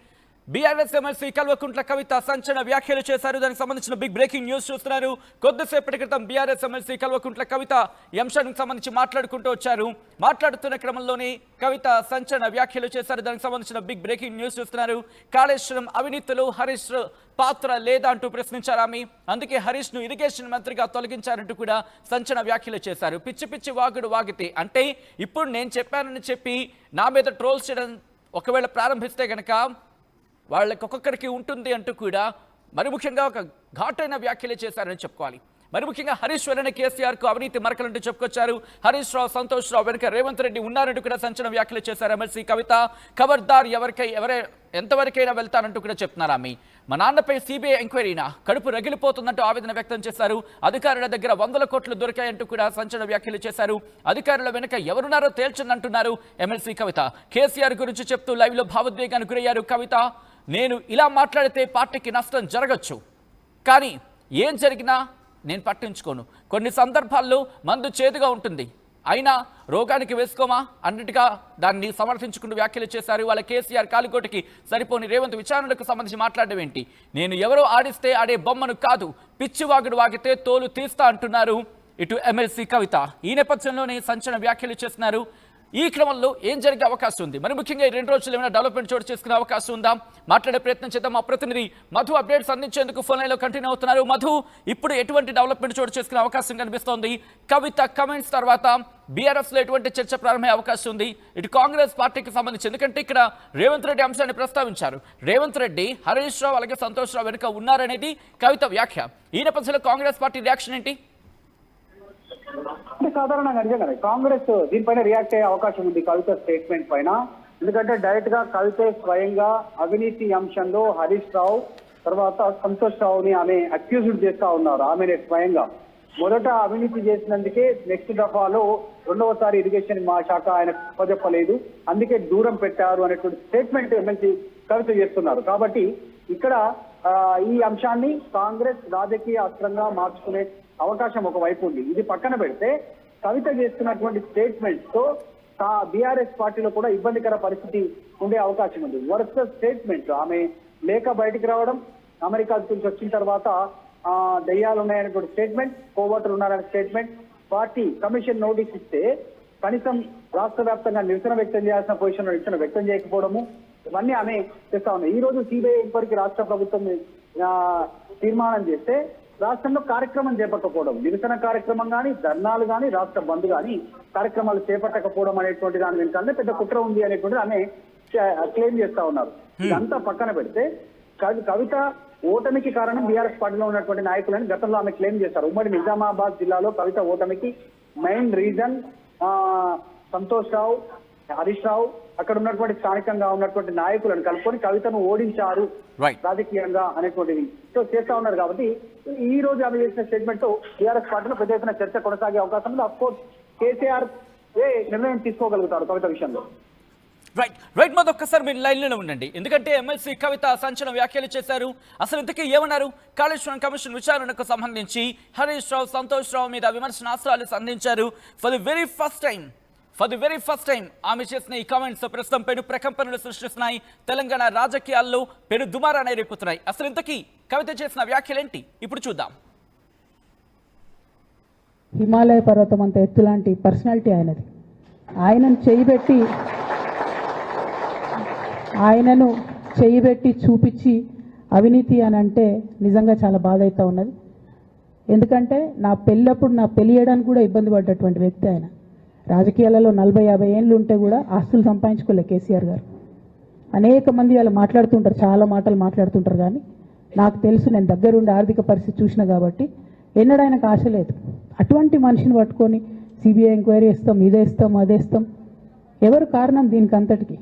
బీఆర్ఎస్ ఎమ్మెల్సీ కల్వకుంట్ల కవిత సంచలన వ్యాఖ్యలు చేశారు. దానికి సంబంధించిన బిగ్ బ్రేకింగ్ న్యూస్ చూస్తున్నారు. కొద్దిసేపటి క్రితం బీఆర్ఎస్ ఎమ్మెల్సీ కల్వకుంట్ల కవిత ఈ అంశానికి సంబంధించి మాట్లాడుకుంటూ వచ్చారు. మాట్లాడుతున్న క్రమంలోనే కవిత సంచలన వ్యాఖ్యలు చేశారు. దానికి సంబంధించిన బిగ్ బ్రేకింగ్ న్యూస్ చూస్తున్నారు. కాళేశ్వరం అవినీతిలో హరీష్ పాత్ర లేదా అంటూ ప్రశ్నించారు ఆమె. అందుకే హరీష్ ను ఇరిగేషన్ మంత్రిగా తొలగించారంటూ కూడా సంచలన వ్యాఖ్యలు చేశారు. పిచ్చి పిచ్చి వాగుడు వాగితే, అంటే ఇప్పుడు నేను చెప్పానని చెప్పి నా మీద ట్రోల్స్ చేయడం ఒకవేళ ప్రారంభిస్తే గనక వాళ్ళకి ఒక్కొక్కరికి ఉంటుంది అంటూ కూడా మరి ముఖ్యంగా ఒక ఘాటైన వ్యాఖ్యలు చేశారని చెప్పుకోవాలి. మరి ముఖ్యంగా హరీష్ వెనక కేసీఆర్కు అవినీతి మరకలంటూ చెప్పుకొచ్చారు. హరీష్ రావు, సంతోష్ రావు వెనుక రేవంత్ రెడ్డి ఉన్నారంటూ కూడా సంచలన వ్యాఖ్యలు చేశారు ఎమ్మెల్సీ కవిత. ఖబర్దార్, ఎంతవరకైనా వెళ్తానంటూ కూడా చెప్తున్నారు ఆమె. మా నాన్నపై సిబిఐ ఎంక్వైరీనా, కడుపు రగిలిపోతుందంటూ ఆవేదన వ్యక్తం చేశారు. అధికారుల దగ్గర 100 కోట్లు దొరికాయంటూ కూడా సంచలన వ్యాఖ్యలు చేశారు. అధికారుల వెనుక ఎవరున్నారో తేల్చందంటున్నారు ఎమ్మెల్సీ కవిత. కేసీఆర్ గురించి చెప్తూ లైవ్ లో భావోద్వేగానికి గురయ్యారు కవిత. నేను ఇలా మాట్లాడితే పార్టీకి నష్టం జరగచ్చు, కానీ ఏం జరిగినా నేను పట్టించుకోను. కొన్ని సందర్భాల్లో మందు చేదుగా ఉంటుంది, అయినా రోగానికి వేసుకోమా అన్నిటిగా దాన్ని సమర్థించుకుంటూ వ్యాఖ్యలు చేశారు. వాళ్ళ కేసీఆర్ కాలికోటికి సరిపోని రేవంత్ విచారణకు సంబంధించి మాట్లాడడం ఏంటి? నేను ఎవరో ఆడిస్తే ఆడే బొమ్మను కాదు, పిచ్చివాగుడు వాగితే తోలు తీస్తా అంటున్నారు ఇటు ఎమ్మెల్సీ కవిత. ఈ నేపథ్యంలోనే సంచలన వ్యాఖ్యలు చేస్తున్నారు. ఈ క్రమంలో ఏం జరిగే అవకాశం ఉంది? మరి ముఖ్యంగా ఈ 2 రోజులు ఏమైనా డెవలప్మెంట్ చోటు చేసుకునే అవకాశం ఉందా? మాట్లాడే ప్రయత్నం చేద్దాం. మా ప్రతినిధి మధు అప్డేట్స్ అందించేందుకు ఫోన్ లైన్లో కంటిన్యూ అవుతున్నారు. మధు, ఇప్పుడు ఎటువంటి డెవలప్మెంట్ చోటు చేసుకునే అవకాశం కనిపిస్తోంది? కవిత కమెంట్స్ తర్వాత బీఆర్ఎస్ లో ఎటువంటి చర్చ ప్రారంభమయ్యే అవకాశం ఉంది ఇటు కాంగ్రెస్ పార్టీకి సంబంధించి? ఎందుకంటే ఇక్కడ రేవంత్ రెడ్డి అంశాన్ని ప్రస్తావించారు. రేవంత్ రెడ్డి, హరీష్ రావు అలాగే సంతోష్ రావు వెనుక ఉన్నారనేది కవిత వ్యాఖ్య. ఈ నేపథ్యంలో కాంగ్రెస్ పార్టీ రియాక్షన్ ఏంటి? అంటే సాధారణంగా నిజంగానే కాంగ్రెస్ దీనిపైన రియాక్ట్ అయ్యే అవకాశం ఉంది కవిత స్టేట్మెంట్ పైన. ఎందుకంటే డైరెక్ట్ గా కవిత స్వయంగా అవినీతి అంశంలో హరీష్ రావు తర్వాత సంతోష్ రావుని ఆమె అక్యూజ్డ్ చేస్తా ఉన్నారు. ఆమెనే స్వయంగా మొదట అవినీతి చేసినందుకే నెక్స్ట్ దఫాలో 2వసారి ఇరిగేషన్ మా శాఖ ఆయన చెప్పలేదు, అందుకే దూరం పెట్టారు అనేటువంటి స్టేట్మెంట్ ఎమ్మెల్సీ కవిత చేస్తున్నారు. కాబట్టి ఇక్కడ ఈ అంశాన్ని కాంగ్రెస్ రాజకీయ అస్త్రంగా మార్చుకునే అవకాశం ఒకవైపు ఉంది. ఇది పక్కన పెడితే కవిత చేస్తున్నటువంటి స్టేట్మెంట్స్ తో బీఆర్ఎస్ పార్టీలో కూడా ఇబ్బందికర పరిస్థితి ఉండే అవకాశం ఉంది. వరుస స్టేట్మెంట్, ఆమె లేఖ బయటికి రావడం, అమెరికా నుంచి వచ్చిన తర్వాత దయ్యాలు ఉన్నాయనేటువంటి స్టేట్మెంట్, కోవర్టులు ఉన్నారనే స్టేట్మెంట్, పార్టీ కమిషన్ నోటీస్ ఇస్తే కనీసం రాష్ట్ర వ్యాప్తంగా నిరసన వ్యక్తం చేయాల్సిన పొజిషన్ నిరసన వ్యక్తం చేయకపోవడము, ఇవన్నీ ఆమె చేస్తా ఉన్నాయి. ఈ రోజు సిబిఐ ఎంక్వైరీకి రాష్ట్ర ప్రభుత్వం తీర్మానం చేస్తే రాష్ట్రంలో కార్యక్రమం చేపట్టకపోవడం, నిరసన కార్యక్రమం కానీ, ధర్నాలు కానీ, రాష్ట్ర బంద్ కానీ కార్యక్రమాలు చేపట్టకపోవడం అనేటువంటి దాని వెంటనే పెద్ద కుట్ర ఉంది అనేటువంటిది ఆమె క్లెయిమ్ చేస్తా ఉన్నారు. ఇదంతా పక్కన పెడితే కవిత ఓటమికి కారణం బీఆర్ఎస్ పార్టీలో ఉన్నటువంటి నాయకులని గతంలో ఆమె క్లెయిమ్ చేశారు. ఉమ్మడి నిజామాబాద్ జిల్లాలో కవిత ఓటమికి మెయిన్ రీజన్ సంతోష్ రావు, హరీష్ రావు, అక్కడ ఉన్నటువంటి స్థానికంగా ఉన్నటువంటి నాయకులను కలుపుకొని కవితను ఓడించారు రాజకీయంగా అనేటువంటిది సో చేస్తా ఉన్నారు. కాబట్టి ఈ రోజు ఆమె చేసిన స్టేట్మెంట్ తో టీఆర్ఎస్ పార్టీలో పెద్ద ఎత్తున చర్చ కొనసాగే అవకాశం ఉంది. అఫ్ కోర్స్ కేసీఆర్ నిర్ణయం తీసుకోగలుగుతారు కవిత విషయంలో. రైట్ మరొక్కసారి మీరు లైన్లోనే ఉండండి, ఎందుకంటే ఎమ్మెల్సీ కవిత సంచలన వ్యాఖ్యలు చేశారు. అసలు ఇంతకీ ఏమన్నారు? కాళేశ్వరం కమిషన్ విచారణకు సంబంధించి హరీష్ రావు, సంతోష్ రావు మీద విమర్శనాస్త్రాలు సంధించారు. For the very first time ఆమె చేసిన ఈ కామెంట్స్ ప్రస్తుతం పెను ప్రకంపనలు సృష్టిస్తున్నాయి. తెలంగాణ రాజకీయాల్లో పెను దుమారాన్ని రేపుతున్నాయి. అసలు ఇంతకీ కవిత చేసిన వ్యాఖ్యలేంటి ఇప్పుడు చూద్దాం. హిమాలయ పర్వతం అంత ఎత్తులాంటి పర్సనాలిటీ ఆయనది. ఆయనను చేయబెట్టి చూపించి అవినీతి అని అంటే నిజంగా చాలా బాధ అవుతా ఉన్నది. ఎందుకంటే నా పెళ్లి చేయడానికి కూడా ఇబ్బంది పడ్డటువంటి వ్యక్తి ఆయన. రాజకీయాలలో 40-50 ఏళ్ళు ఉంటే కూడా ఆస్తులు సంపాదించుకోలే కేసీఆర్ గారు. అనేక మంది వాళ్ళు మాట్లాడుతుంటారు, చాలా మాటలు మాట్లాడుతుంటారు, కానీ నాకు తెలుసు, నేను దగ్గరుండి ఆర్థిక పరిస్థితి చూసిన కాబట్టి ఎన్నడూ ఆయనకు ఆశ లేదు. అటువంటి మనిషిని పట్టుకొని సిబిఐ ఎంక్వైరీ ఇస్తాం, ఇదేస్తాం, అదేస్తాం. ఎవరు కారణం దీనికి అంతటికి?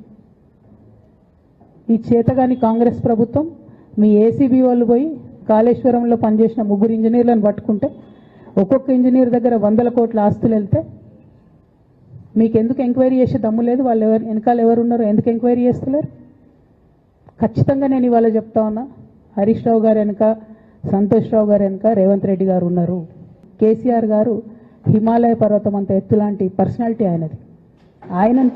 ఈ చేతగాని కాంగ్రెస్ ప్రభుత్వం మీ ఏసీబీ వాళ్ళు పోయి కాళేశ్వరంలో పనిచేసిన 3 ఇంజనీర్లను పట్టుకుంటే ఒక్కొక్క ఇంజనీర్ దగ్గర 100 కోట్ల ఆస్తులు వెళ్తే మీకు ఎందుకు ఎంక్వైరీ చేసే దమ్ము లేదు? వాళ్ళు వెనకాల ఎవరు ఉన్నారో ఎందుకు ఎంక్వైరీ చేస్తలేరు? ఖచ్చితంగా నేను ఇవాళ చెప్తా ఉన్నా, హరీష్ రావు గారు వెనుక, సంతోష్ రావు గారు వెనుక రేవంత్ రెడ్డి గారు ఉన్నారు. కేసీఆర్ గారు హిమాలయ పర్వతం అంత ఎత్తులాంటి పర్సనాలిటీ ఆయనది. ఆయనను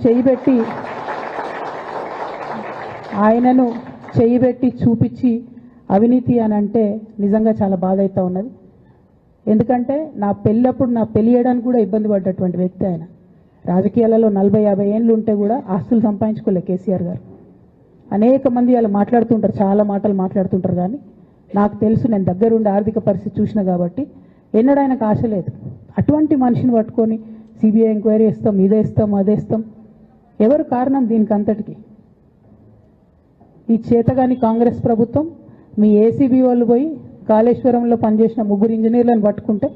చేయబెట్టి చూపించి అవినీతి అని అంటే నిజంగా చాలా బాధ అవుతా ఉన్నది. ఎందుకంటే నా పెళ్లి చేయడానికి కూడా ఇబ్బంది పడ్డటువంటి వ్యక్తి ఆయన. రాజకీయాలలో 40-50 ఏళ్ళు ఉంటే కూడా ఆస్తులు సంపాదించుకోలే కేసీఆర్ గారు. అనేక మంది వాళ్ళు మాట్లాడుతుంటారు, చాలా మాటలు మాట్లాడుతుంటారు, కానీ నాకు తెలుసు, నేను దగ్గరుండి ఆర్థిక పరిస్థితి చూసిన కాబట్టి ఎన్నడూ ఆయనకు ఆశ లేదు. అటువంటి మనిషిని పట్టుకొని సిబిఐ ఎంక్వైరీ ఇస్తాం, ఇదేస్తాం, అదేస్తాం. ఎవరు కారణం దీనికి అంతటికి? ఈ చేతగాని కాంగ్రెస్ ప్రభుత్వం మీ ఏసీబీ వాళ్ళు పోయి కాళేశ్వరంలో పనిచేసిన 3 ఇంజనీర్లను పట్టుకుంటే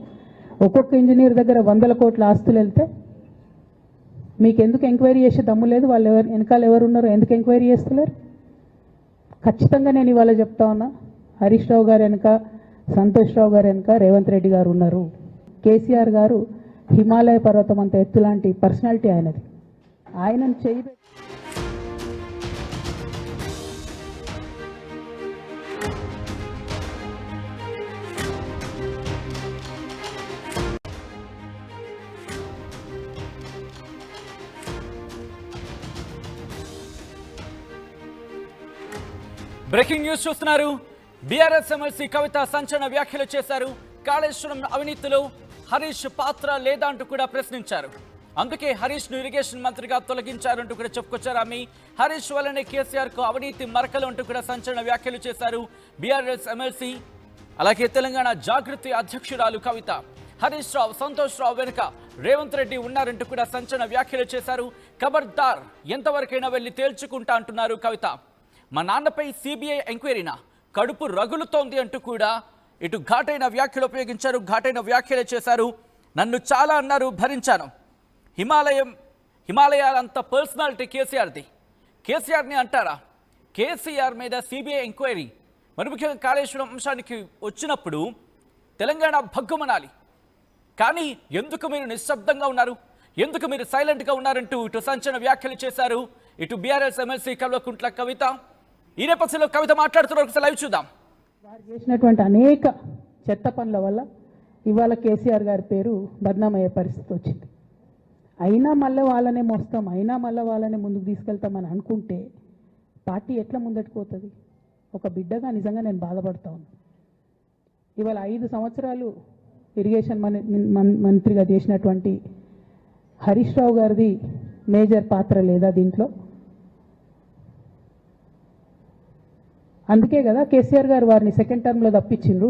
ఒక్కొక్క ఇంజనీర్ దగ్గర 100 కోట్ల ఆస్తులు వెళ్తే మీకు ఎందుకు ఎంక్వైరీ చేసే దమ్ము లేదు? వాళ్ళు వెనకాల ఎవరు ఉన్నారో ఎందుకు ఎంక్వైరీ చేస్తలేరు? ఖచ్చితంగా నేను ఇవాళ చెప్తా ఉన్నా, హరీష్ రావు గారు వెనుక, సంతోష్ రావు గారు వెనుక రేవంత్ రెడ్డి గారు ఉన్నారు. కేసీఆర్ గారు హిమాలయ పర్వతం అంత ఎత్తులాంటి పర్సనాలిటీ ఆయనది. ఆయనను చేయబెట్టి బ్రేకింగ్ న్యూస్ చూస్తున్నారు. బీఆర్ఎస్ ఎమ్మెల్సీ కవిత సంచలన వ్యాఖ్యలు చేశారు. కాళేశ్వరం అవినీతిలో హరీష్ పాత్ర లేదా అంటూ కూడా ప్రశ్నించారు. అందుకే హరీష్ ను ఇరిగేషన్ మంత్రిగా తొలగించారంటూ కూడా చెప్పుకొచ్చారు. ఆమె హరీష్ వల్లనే కేసీఆర్ కు అవినీతి మరకలు అంటూ కూడా సంచలన వ్యాఖ్యలు చేశారు బీఆర్ఎస్ ఎమ్మెల్సీ. అలాగే తెలంగాణ జాగృతి అధ్యక్షురాలు కవిత హరీష్ రావు, సంతోష్ రావు వెనుక రేవంత్ రెడ్డి ఉన్నారంటూ కూడా సంచలన వ్యాఖ్యలు చేశారు. ఖబర్దార్, ఎంతవరకైనా వెళ్లి తేల్చుకుంటా అంటున్నారు కవిత. మా నాన్నపై సిబిఐ ఎంక్వైరీనా, కడుపు రగులుతోంది అంటూ కూడా ఇటు ఘాటైన వ్యాఖ్యలు ఉపయోగించారు, ఘాటైన వ్యాఖ్యలు చేశారు. నన్ను చాలా అన్నారు, భరించాను. హిమాలయాలంత పర్సనాలిటీ కేసీఆర్ది. కేసీఆర్ని అంటారా? కేసీఆర్ మీద సిబిఐ ఎంక్వైరీ, మరి ముఖ్యంగా కాళేశ్వరం అంశానికి వచ్చినప్పుడు తెలంగాణ భగ్గుమనాలి. కానీ ఎందుకు మీరు నిశ్శబ్దంగా ఉన్నారు? ఎందుకు మీరు సైలెంట్గా ఉన్నారంటూ ఇటు సంచలన వ్యాఖ్యలు చేశారు ఇటు బీఆర్ఎస్ ఎమ్మెల్సీ కల్వకుంట్ల కవిత. ఈ నేపథ్యంలో కవిత మాట్లాడుతున్నారు, ఒకసారి లైవ్ చూద్దాం. వారు చేసినటువంటి అనేక చెత్త పనుల వల్ల ఇవాళ కేసీఆర్ గారి పేరు బద్నామయ్యే పరిస్థితి వచ్చింది. అయినా మళ్ళీ వాళ్ళనే మోస్తాం, అయినా మళ్ళీ వాళ్ళనే ముందుకు తీసుకెళ్తామని అనుకుంటే పార్టీ ఎట్లా ముందట్టుకుపోతుంది? ఒక బిడ్డగా నిజంగా నేను బాధపడతా ఉన్నాను. ఇవాళ 5 సంవత్సరాలు ఇరిగేషన్ మంత్రిగా చేసినటువంటి హరీష్ రావు గారిది మేజర్ పాత్ర లేదా దీంట్లో? అందుకే కదా కేసీఆర్ గారు వారిని సెకండ్ టర్మ్లో తప్పించిండ్రు.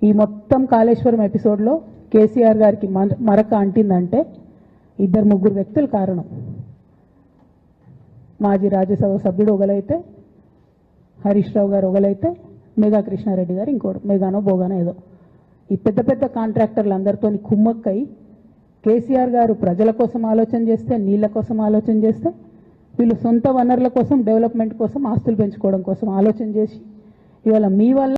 ఈ మొత్తం కాళేశ్వరం ఎపిసోడ్లో కేసీఆర్ గారికి మరక అంటిందంటే 2-3 వ్యక్తులు కారణం. మాజీ రాజ్యసభ సభ్యుడు ఒకలైతే, హరీష్ రావు గారు ఒకలైతే, మేఘా కృష్ణారెడ్డి గారు ఇంకోటి, మేఘానో బోగానో ఏదో. ఈ పెద్ద పెద్ద కాంట్రాక్టర్లు అందరితో కుమ్మక్కై కేసీఆర్ గారు ప్రజల కోసం ఆలోచన చేస్తే, నీళ్ళ కోసం ఆలోచన చేస్తే, వీళ్ళు సొంత వనరుల కోసం, డెవలప్మెంట్ కోసం, ఆస్తులు పెంచుకోవడం కోసం ఆలోచన చేసి ఇవాళ మీ వల్ల